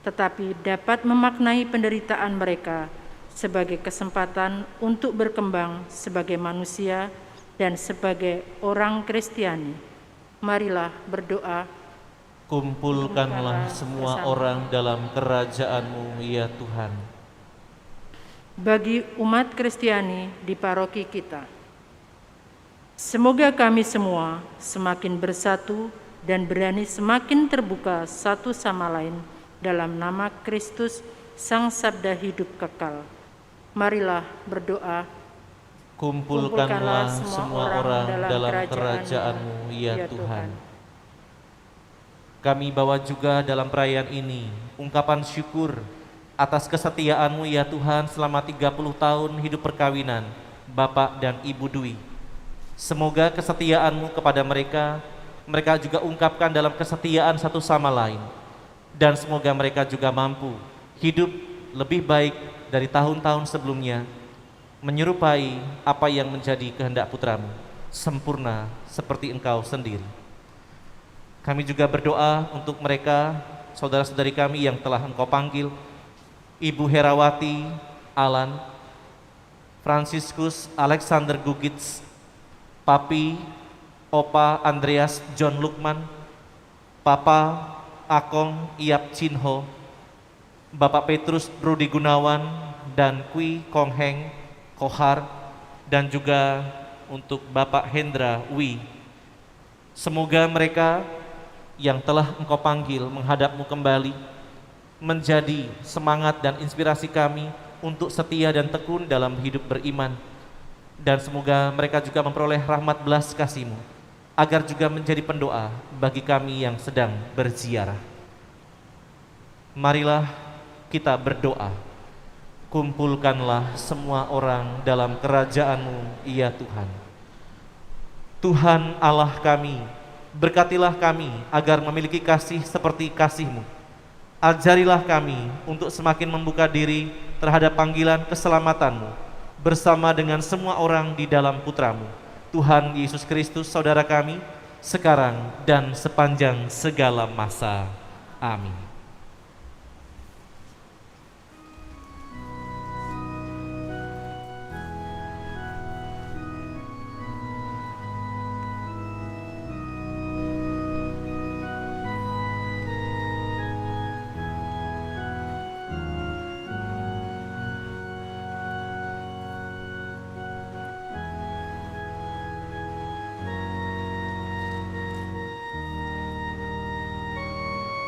tetapi dapat memaknai penderitaan mereka sebagai kesempatan untuk berkembang sebagai manusia dan sebagai orang Kristiani. Marilah berdoa. Kumpulkanlah semua orang dalam kerajaan-Mu, ya Tuhan. Bagi umat Kristiani di paroki kita, semoga kami semua semakin bersatu dan berani semakin terbuka satu sama lain dalam nama Kristus, Sang Sabda Hidup Kekal. Marilah berdoa. Kumpulkanlah semua orang dalam kerajaan-Mu, ya Tuhan. Kami bawa juga dalam perayaan ini ungkapan syukur atas kesetiaan-Mu, ya Tuhan, selama 30 tahun hidup perkawinan Bapak dan Ibu Dwi. Semoga kesetiaan-Mu kepada mereka juga ungkapkan dalam kesetiaan satu sama lain. Dan semoga mereka juga mampu hidup lebih baik dari tahun-tahun sebelumnya, menyerupai apa yang menjadi kehendak putra-Mu, sempurna seperti Engkau sendiri. Kami juga berdoa untuk mereka, saudara-saudari kami yang telah Engkau panggil, Ibu Herawati Alan, Franciscus Alexander Gugits, Papi Opa Andreas John Lukman, Papa Akong Iap Chinho, Bapak Petrus Rudi Gunawan, dan Kui Kong Heng Kohar, dan juga untuk Bapak Hendra Wi. Semoga mereka yang telah Engkau panggil menghadap-Mu kembali menjadi semangat dan inspirasi kami untuk setia dan tekun dalam hidup beriman. Dan semoga mereka juga memperoleh rahmat belas kasih-Mu, agar juga menjadi pendoa bagi kami yang sedang berziarah. Marilah kita berdoa. Kumpulkanlah semua orang dalam kerajaan-Mu, ya Tuhan. Tuhan Allah kami, berkatilah kami agar memiliki kasih seperti kasih-Mu. Ajarilah kami untuk semakin membuka diri terhadap panggilan keselamatan-Mu bersama dengan semua orang di dalam Putra-Mu, Tuhan Yesus Kristus, Saudara kami, sekarang dan sepanjang segala masa. Amin.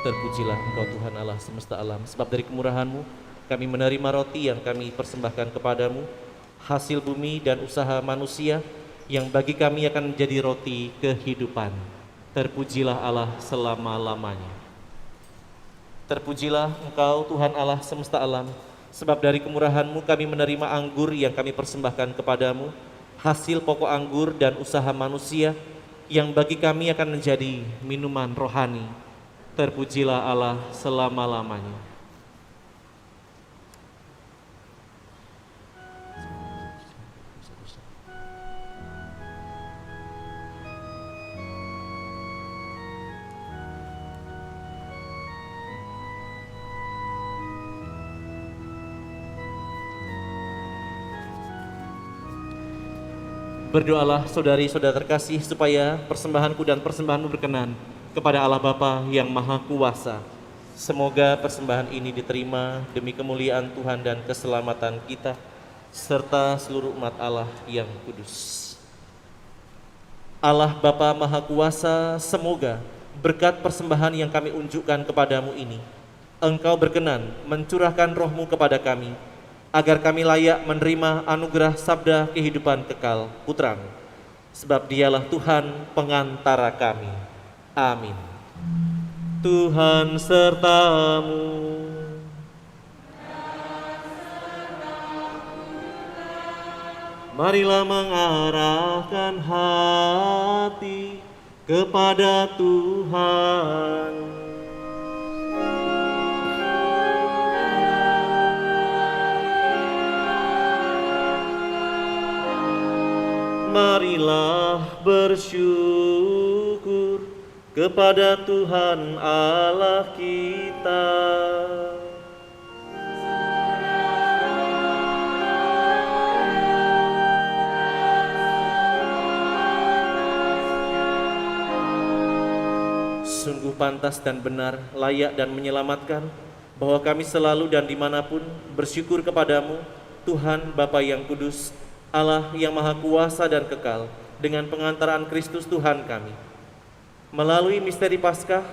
Terpujilah Engkau Tuhan Allah semesta alam, sebab dari kemurahan-Mu kami menerima roti yang kami persembahkan kepadamu, hasil bumi dan usaha manusia yang bagi kami akan menjadi roti kehidupan. Terpujilah Allah selama-lamanya. Terpujilah Engkau Tuhan Allah semesta alam, sebab dari kemurahan-Mu kami menerima anggur yang kami persembahkan kepadamu, hasil pokok anggur dan usaha manusia yang bagi kami akan menjadi minuman rohani. Terpujilah Allah selama-lamanya. Berdoalah saudari-saudara terkasih supaya persembahanku dan persembahanmu berkenan kepada Allah Bapa yang Maha Kuasa. Semoga persembahan ini diterima demi kemuliaan Tuhan dan keselamatan kita serta seluruh umat Allah yang kudus. Allah Bapa Maha Kuasa, semoga berkat persembahan yang kami unjukkan kepadamu ini, Engkau berkenan mencurahkan roh-Mu kepada kami, agar kami layak menerima anugerah sabda kehidupan kekal Putra-Mu, sebab Dialah Tuhan pengantara kami. Amin. Tuhan sertamu. Marilah mengarahkan hati kepada Tuhan. Marilah bersyukur kepada Tuhan Allah kita. Sungguh pantas dan benar, layak dan menyelamatkan, bahwa kami selalu dan dimanapun bersyukur kepadamu, Tuhan Bapa yang kudus, Allah yang Maha Kuasa dan kekal, dengan pengantaran Kristus Tuhan kami. Melalui misteri Paskah,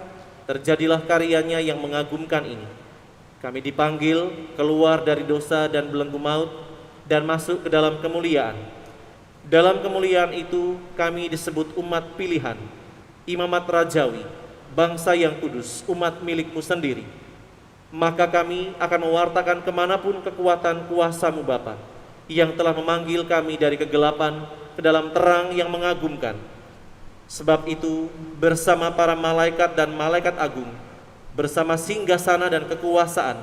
terjadilah karyanya yang mengagumkan ini. Kami dipanggil keluar dari dosa dan belenggu maut dan masuk ke dalam kemuliaan. Dalam kemuliaan itu kami disebut umat pilihan, imamat rajawi, bangsa yang kudus, umat milik-Mu sendiri. Maka kami akan mewartakan kemanapun kekuatan kuasa-Mu Bapa, yang telah memanggil kami dari kegelapan ke dalam terang yang mengagumkan. Sebab itu, bersama para malaikat dan malaikat agung, bersama singgasana dan kekuasaan,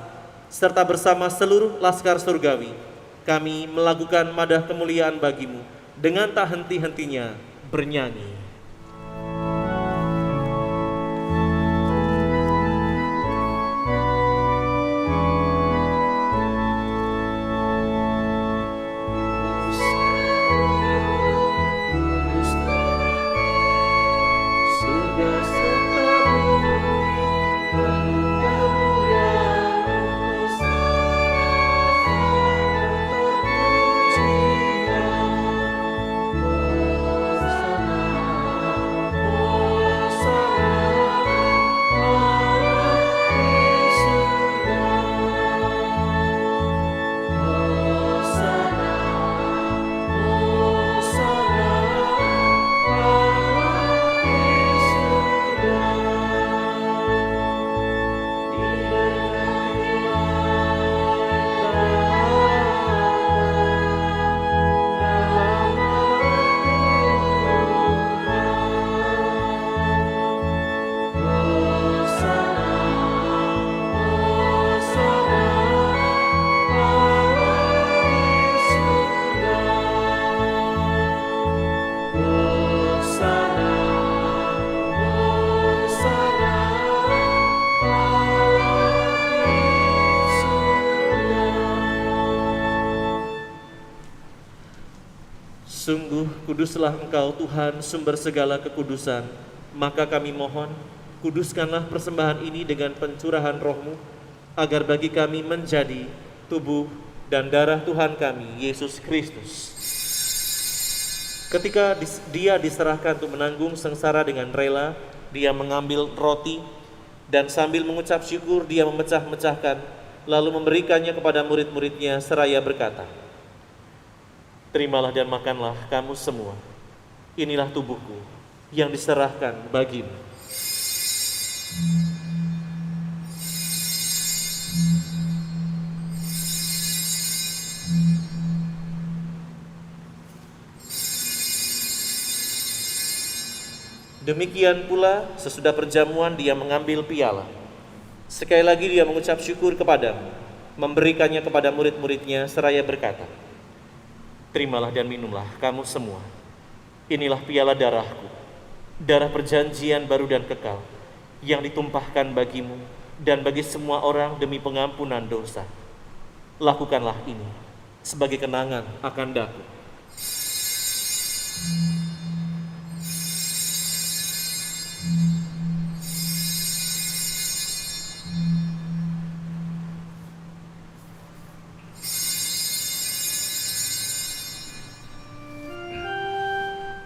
serta bersama seluruh laskar surgawi, kami melakukan madah kemuliaan bagi-Mu dengan tak henti-hentinya bernyanyi. Sungguh kuduslah Engkau Tuhan, sumber segala kekudusan. Maka kami mohon, kuduskanlah persembahan ini dengan pencurahan roh-Mu, agar bagi kami menjadi tubuh dan darah Tuhan kami, Yesus Kristus. Ketika Dia diserahkan untuk menanggung sengsara dengan rela, Dia mengambil roti, dan sambil mengucap syukur Dia memecah-mecahkan, lalu memberikannya kepada murid-muridnya seraya berkata, "Terimalah dan makanlah kamu semua. Inilah tubuhku yang diserahkan bagimu." Demikian pula sesudah perjamuan dia mengambil piala. Sekali lagi dia mengucap syukur kepadamu, memberikannya kepada murid-muridnya seraya berkata, "Terimalah dan minumlah kamu semua. Inilah piala darahku, darah perjanjian baru dan kekal, yang ditumpahkan bagimu dan bagi semua orang demi pengampunan dosa. Lakukanlah ini sebagai kenangan akan daku."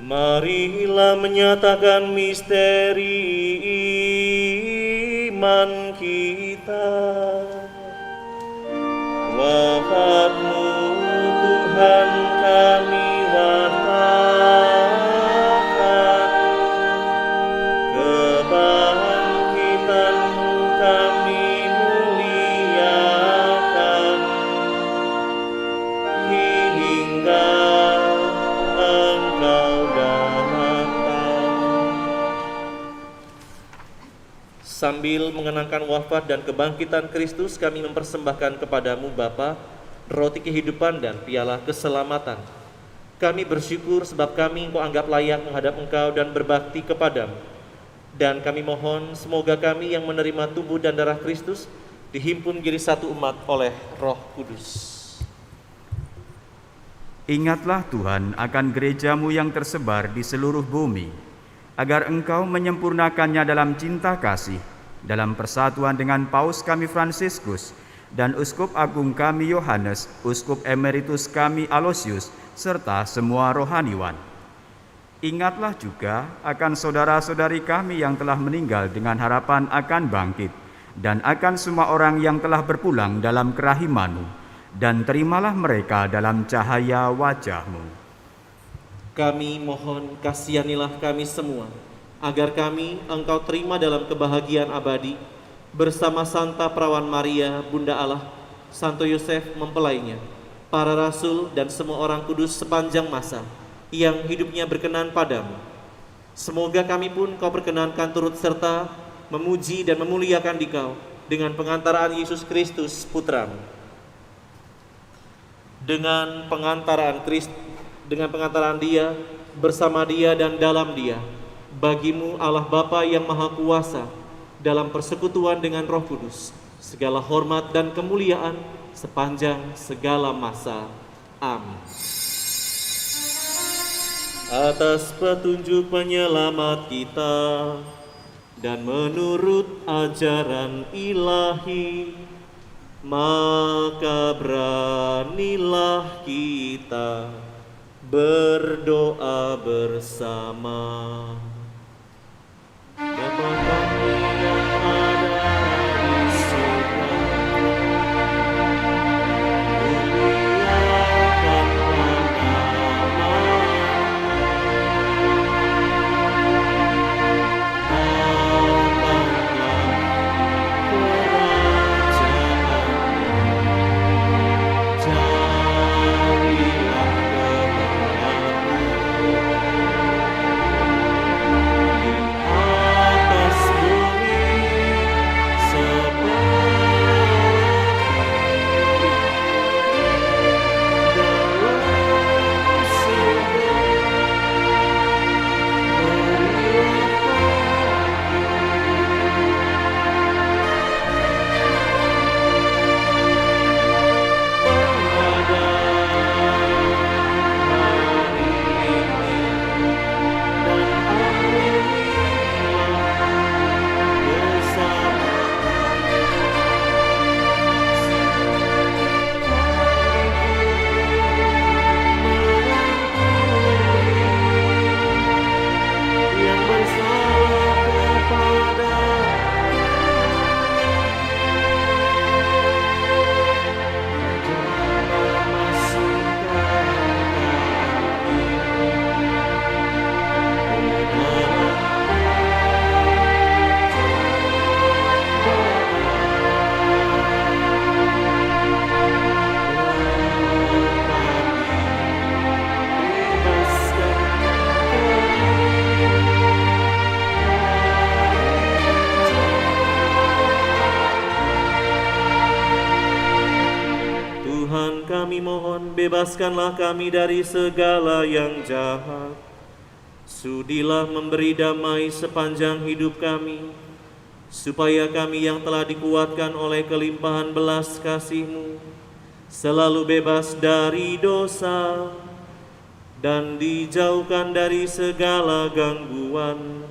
Marilah menyatakan misteri iman kita. Wafat-Mu Tuhan kami wartakan, kebangkitan-Mu kami muliakan, hingga Engkau datang. Sambil mengenangkan wafat dan kebangkitan Kristus, kami mempersembahkan kepadamu Bapa, roti kehidupan dan piala keselamatan. Kami bersyukur sebab kami Engkau anggap layak menghadap Engkau dan berbakti kepadamu. Dan kami mohon semoga kami yang menerima tubuh dan darah Kristus dihimpun menjadi satu umat oleh Roh Kudus. Ingatlah Tuhan akan gereja-Mu yang tersebar di seluruh bumi, agar Engkau menyempurnakannya dalam cinta kasih, dalam persatuan dengan Paus kami Fransiskus, dan Uskup Agung kami Yohanes, Uskup Emeritus kami Aloysius, serta semua rohaniwan. Ingatlah juga akan saudara-saudari kami yang telah meninggal dengan harapan akan bangkit, dan akan semua orang yang telah berpulang dalam kerahiman-Mu, dan terimalah mereka dalam cahaya wajah-Mu. Kami mohon kasihanilah kami semua, agar kami Engkau terima dalam kebahagiaan abadi, bersama Santa Perawan Maria, Bunda Allah, Santo Yosef mempelainya, para rasul dan semua orang kudus sepanjang masa, yang hidupnya berkenan padamu. Semoga kami pun Kau perkenankan turut serta memuji dan memuliakan Dikau dengan pengantaraan Yesus Kristus Putra-Mu. Dengan pengantaraan Dia, bersama Dia dan dalam Dia, bagi-Mu Allah Bapa yang Maha Kuasa, dalam persekutuan dengan Roh Kudus, segala hormat dan kemuliaan sepanjang segala masa. Amin. Atas petunjuk penyelamat kita dan menurut ajaran ilahi, maka beranilah kita berdoa bersama. Bapa kami yang ada di surga, muliakanlah namamu, datanglah kerajaanmu, jadilah kehendakmu bebaskanlah kami dari segala yang jahat. Sudilah memberi damai sepanjang hidup kami, supaya kami yang telah dikuatkan oleh kelimpahan belas kasih-Mu selalu bebas dari dosa dan dijauhkan dari segala gangguan,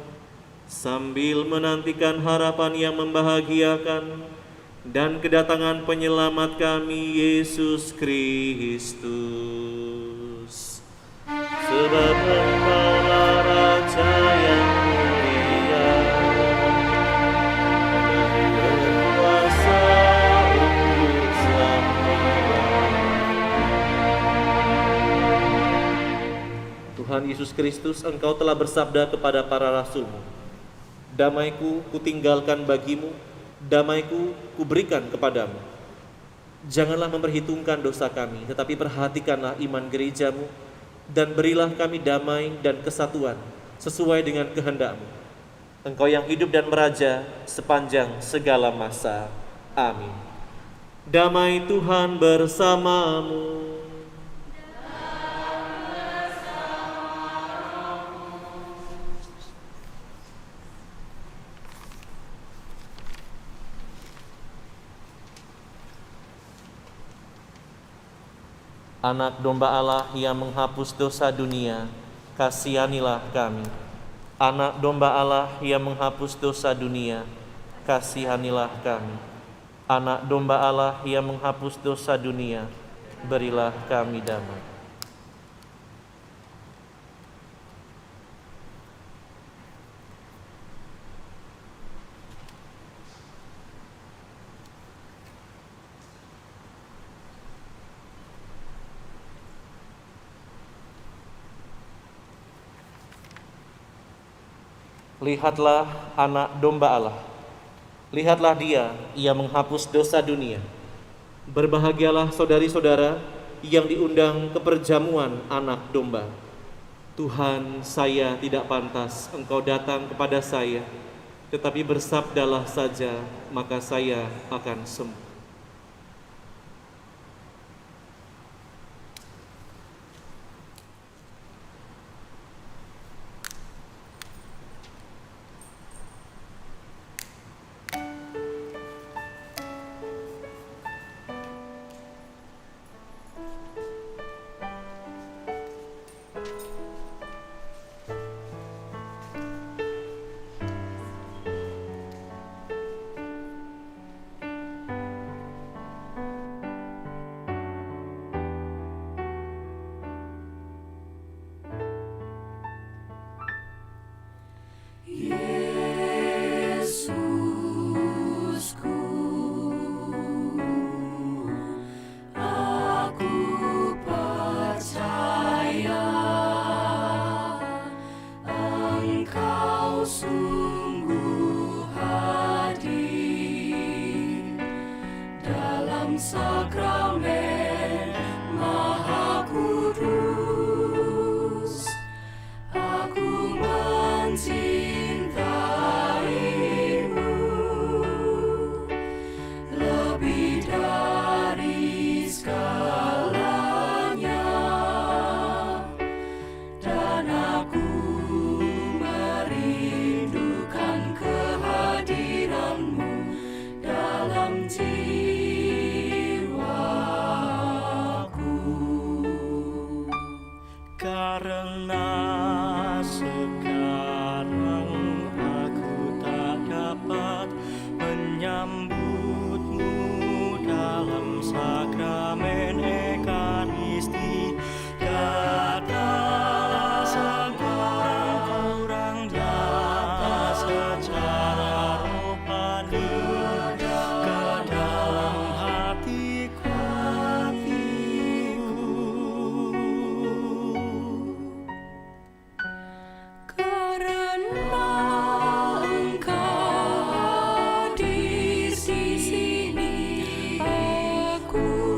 sambil menantikan harapan yang membahagiakan dan kedatangan penyelamat kami, Yesus Kristus. Sebab Engkaulah Raja yang mulia dan berkuasa untuk selamanya. Tuhan Yesus Kristus, Engkau telah bersabda kepada para rasul-Mu, damaiku kutinggalkan bagimu, damaiku kuberikan kepadamu. Janganlah memperhitungkan dosa kami, tetapi perhatikanlah iman gereja-Mu, dan berilah kami damai dan kesatuan sesuai dengan kehendak-Mu. Engkau yang hidup dan meraja sepanjang segala masa. Amin. Damai Tuhan bersamamu. Anak domba Allah yang menghapus dosa dunia, kasihanilah kami. Anak domba Allah yang menghapus dosa dunia, kasihanilah kami. Anak domba Allah yang menghapus dosa dunia, berilah kami damai. Lihatlah anak domba Allah. Lihatlah dia, ia menghapus dosa dunia. Berbahagialah saudari-saudara yang diundang ke perjamuan anak domba. Tuhan, saya tidak pantas Engkau datang kepada saya, tetapi bersabdalah saja, maka saya akan sembuh. Sakramen Maha Kudus, aku mencintaimu lebih dari segalanya, dan aku merindukan kehadiranmu dalam karena sekarang aku tak dapat menyambutmu dalam sakramen Ekaristi. Datanglah sekurang-kurangnya secara rohani ke dalam hatiku. Aku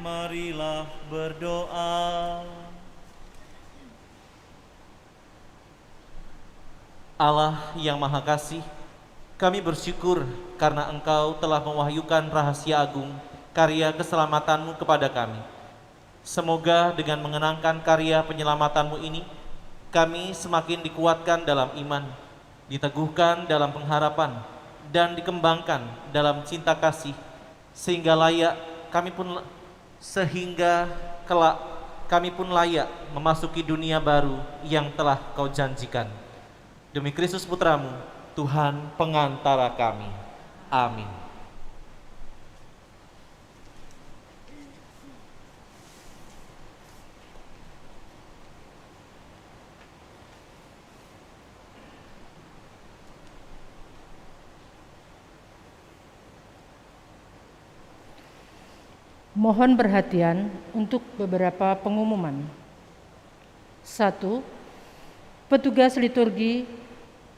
Marilah berdoa. Allah yang Maha Kasih, kami bersyukur karena Engkau telah mewahyukan rahasia agung karya keselamatanmu kepada kami. Semoga dengan mengenangkan karya penyelamatanmu ini, kami semakin dikuatkan dalam iman, diteguhkan dalam pengharapan, dan dikembangkan dalam cinta kasih, sehingga kelak kami pun layak memasuki dunia baru yang telah Kau janjikan. Demi Kristus Putramu, Tuhan pengantara kami. Amin. Mohon perhatian untuk beberapa pengumuman. 1. Petugas liturgi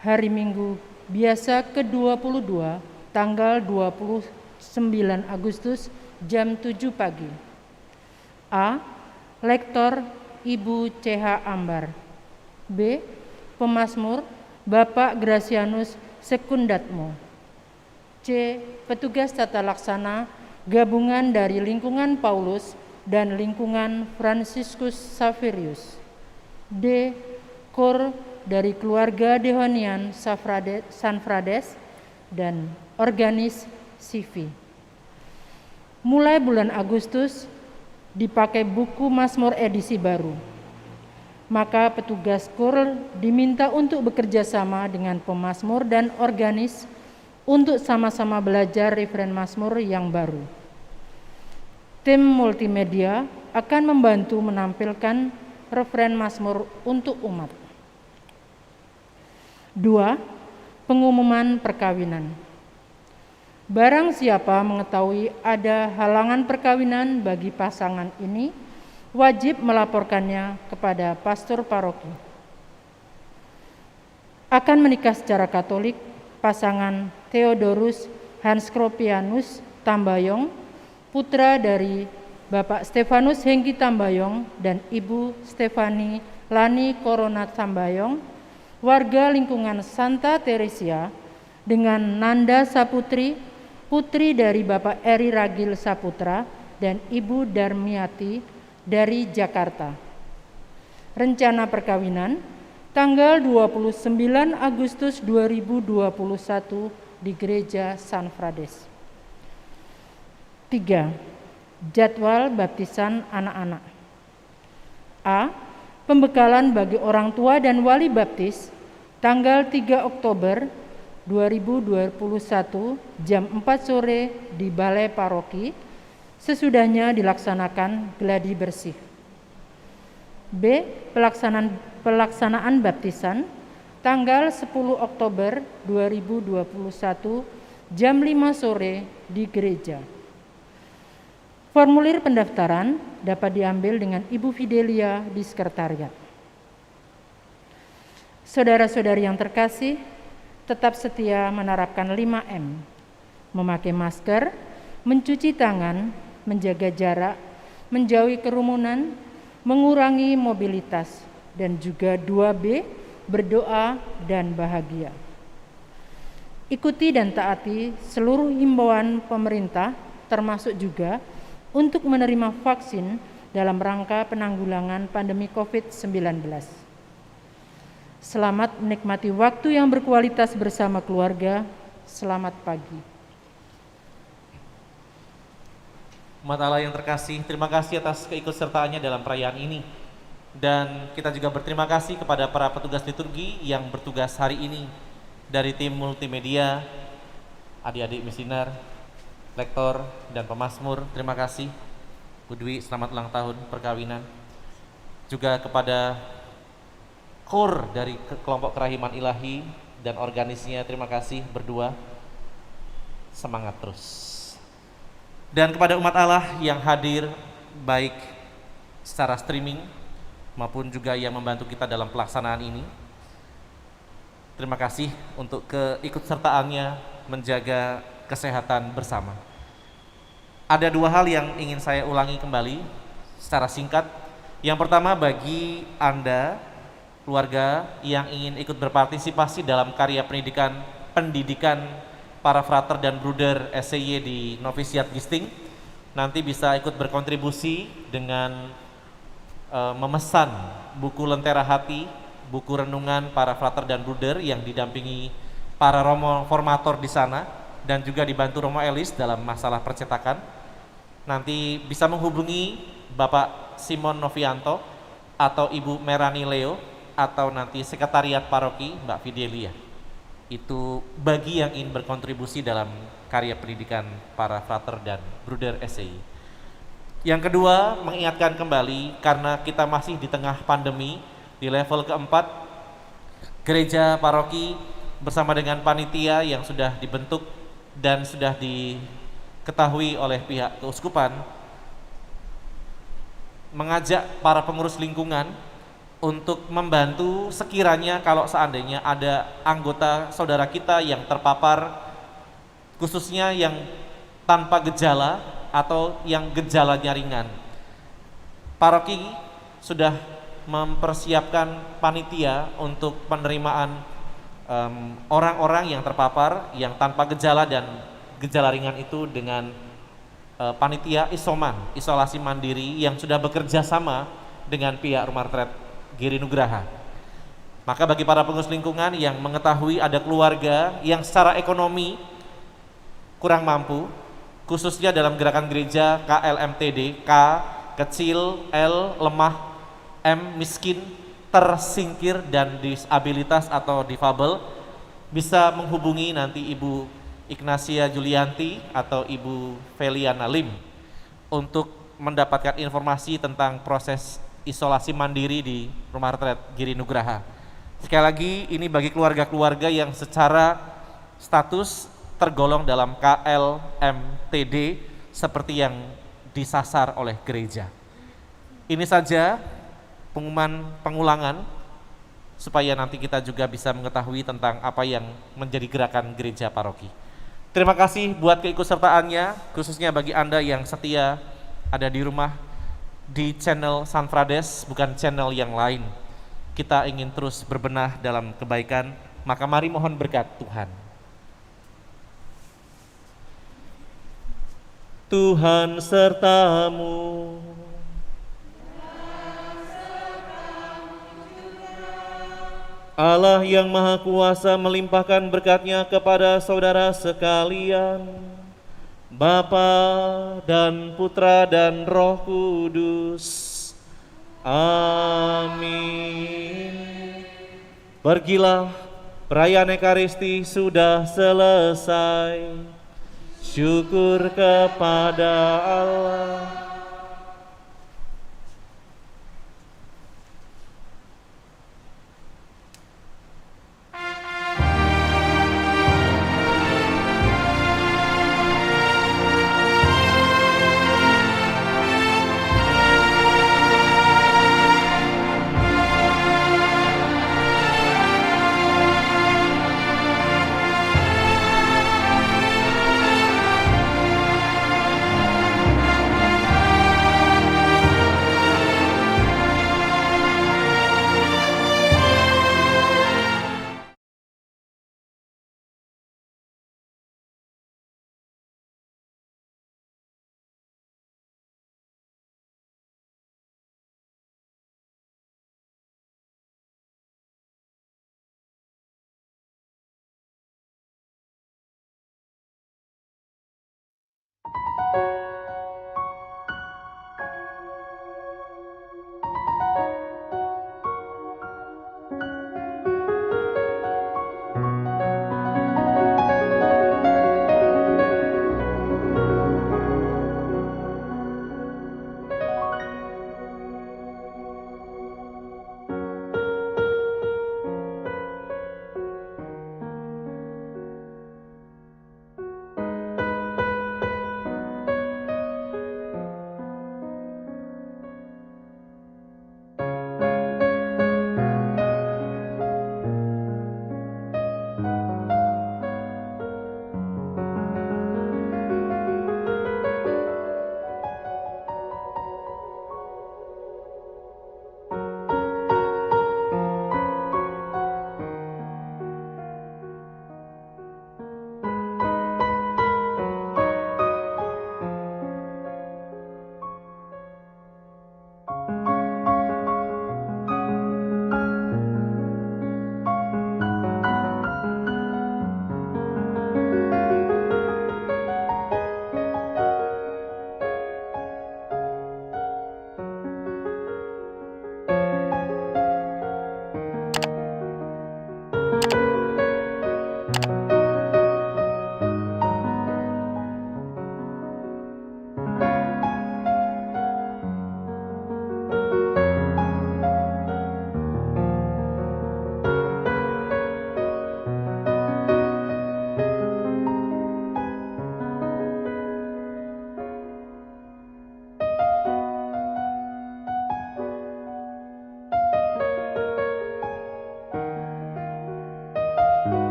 hari Minggu biasa ke-22 tanggal 29 Agustus jam 7 pagi. A. Lektor Ibu CH Ambar. B. Pemazmur Bapak Gracianus Sekundatmo. C. Petugas tata laksana gabungan dari lingkungan Paulus dan lingkungan Franciscus Xaverius. D. Kor dari keluarga Dehonian Sanfrades dan organis CV. Mulai bulan Agustus dipakai buku Mazmur edisi baru. Maka petugas kor diminta untuk bekerja sama dengan pemazmur dan organis untuk sama-sama belajar referen Mazmur yang baru. Tim multimedia akan membantu menampilkan referen Mazmur untuk umat. 2. Pengumuman perkawinan. Barang siapa mengetahui ada halangan perkawinan bagi pasangan ini, wajib melaporkannya kepada pastor paroki. Akan menikah secara Katolik pasangan Theodorus Hans Kropianus Tambayong, putra dari Bapak Stefanus Hengki Tambayong dan Ibu Stefani Lani Koronat Tambayong, warga lingkungan Santa Teresia, dengan Nanda Saputri, putri dari Bapak Eri Ragil Saputra dan Ibu Darmiati dari Jakarta. Rencana perkawinan tanggal 29 Agustus 2021 di Gereja Sanfrades. 3. Jadwal baptisan anak-anak. A. Pembekalan bagi orang tua dan wali baptis tanggal 3 Oktober 2021 jam 4 sore di Balai Paroki, sesudahnya dilaksanakan gladi bersih. B. Pelaksanaan baptisan tanggal 10 Oktober 2021 jam 5 sore di gereja. Formulir pendaftaran dapat diambil dengan Ibu Fidelia di sekretariat. Saudara-saudari yang terkasih, tetap setia menerapkan 5M, memakai masker, mencuci tangan, menjaga jarak, menjauhi kerumunan, mengurangi mobilitas, dan juga 2B, berdoa dan bahagia. Ikuti dan taati seluruh himbauan pemerintah, termasuk juga untuk menerima vaksin dalam rangka penanggulangan pandemi COVID-19. Selamat menikmati waktu yang berkualitas bersama keluarga. Selamat pagi. Umat Allah yang terkasih, terima kasih atas keikutsertaannya dalam perayaan ini. Dan kita juga berterima kasih kepada para petugas liturgi yang bertugas hari ini. Dari tim multimedia, adik-adik misinar, lektor, dan pemazmur, terima kasih. Bu Dwi, selamat ulang tahun perkawinan. Juga kepada kor dari kelompok Kerahiman Ilahi dan organisnya, terima kasih berdua. Semangat terus. Dan kepada umat Allah yang hadir baik secara streaming maupun juga yang membantu kita dalam pelaksanaan ini, terima kasih untuk keikutsertaannya menjaga kesehatan bersama. Ada dua hal yang ingin saya ulangi kembali secara singkat. Yang pertama, bagi Anda, keluarga yang ingin ikut berpartisipasi dalam karya pendidikan para frater dan bruder SCY di Novisiat Gisting, nanti bisa ikut berkontribusi dengan memesan buku Lentera Hati, buku renungan para frater dan bruder yang didampingi para Romo formator di sana dan juga dibantu Romo Elis dalam masalah percetakan. Nanti bisa menghubungi Bapak Simon Novianto atau Ibu Merani Leo atau nanti sekretariat paroki Mbak Fidelia. Itu bagi yang ingin berkontribusi dalam karya pendidikan para frater dan bruder SCY. Yang kedua, mengingatkan kembali karena kita masih di tengah pandemi, di level keempat, gereja paroki bersama dengan panitia yang sudah dibentuk dan sudah diketahui oleh pihak keuskupan, mengajak para pengurus lingkungan untuk membantu sekiranya kalau seandainya ada anggota saudara kita yang terpapar, khususnya yang tanpa gejala atau yang gejalanya ringan. Paroki sudah mempersiapkan panitia untuk penerimaan orang-orang yang terpapar yang tanpa gejala dan gejala ringan itu dengan panitia isolasi mandiri yang sudah bekerja sama dengan pihak Rumah Retret Giri Nugraha. Maka bagi para pengurus lingkungan yang mengetahui ada keluarga yang secara ekonomi kurang mampu, khususnya dalam gerakan gereja KLMTD, K kecil, L lemah, M miskin, tersingkir dan disabilitas atau difabel, bisa menghubungi nanti Ibu Ignacia Julianti atau Ibu Feliana Lim untuk mendapatkan informasi tentang proses isolasi mandiri di Rumah Retret Giri Nugraha. Sekali lagi, ini bagi keluarga-keluarga yang secara status tergolong dalam KLMTD seperti yang disasar oleh gereja. Ini saja pengulangan supaya nanti kita juga bisa mengetahui tentang apa yang menjadi gerakan gereja paroki. Terima kasih buat keikutsertaannya, khususnya bagi Anda yang setia ada di rumah di channel San Frades, bukan channel yang lain. Kita ingin terus berbenah dalam kebaikan, maka mari mohon berkat Tuhan. Tuhan sertamu. Allah yang Maha Kuasa melimpahkan berkat-Nya kepada saudara sekalian, Bapa dan Putra dan Roh Kudus. Amin. Pergilah, perayaan Ekaristi sudah selesai. Syukur kepada Allah.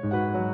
Tuhan.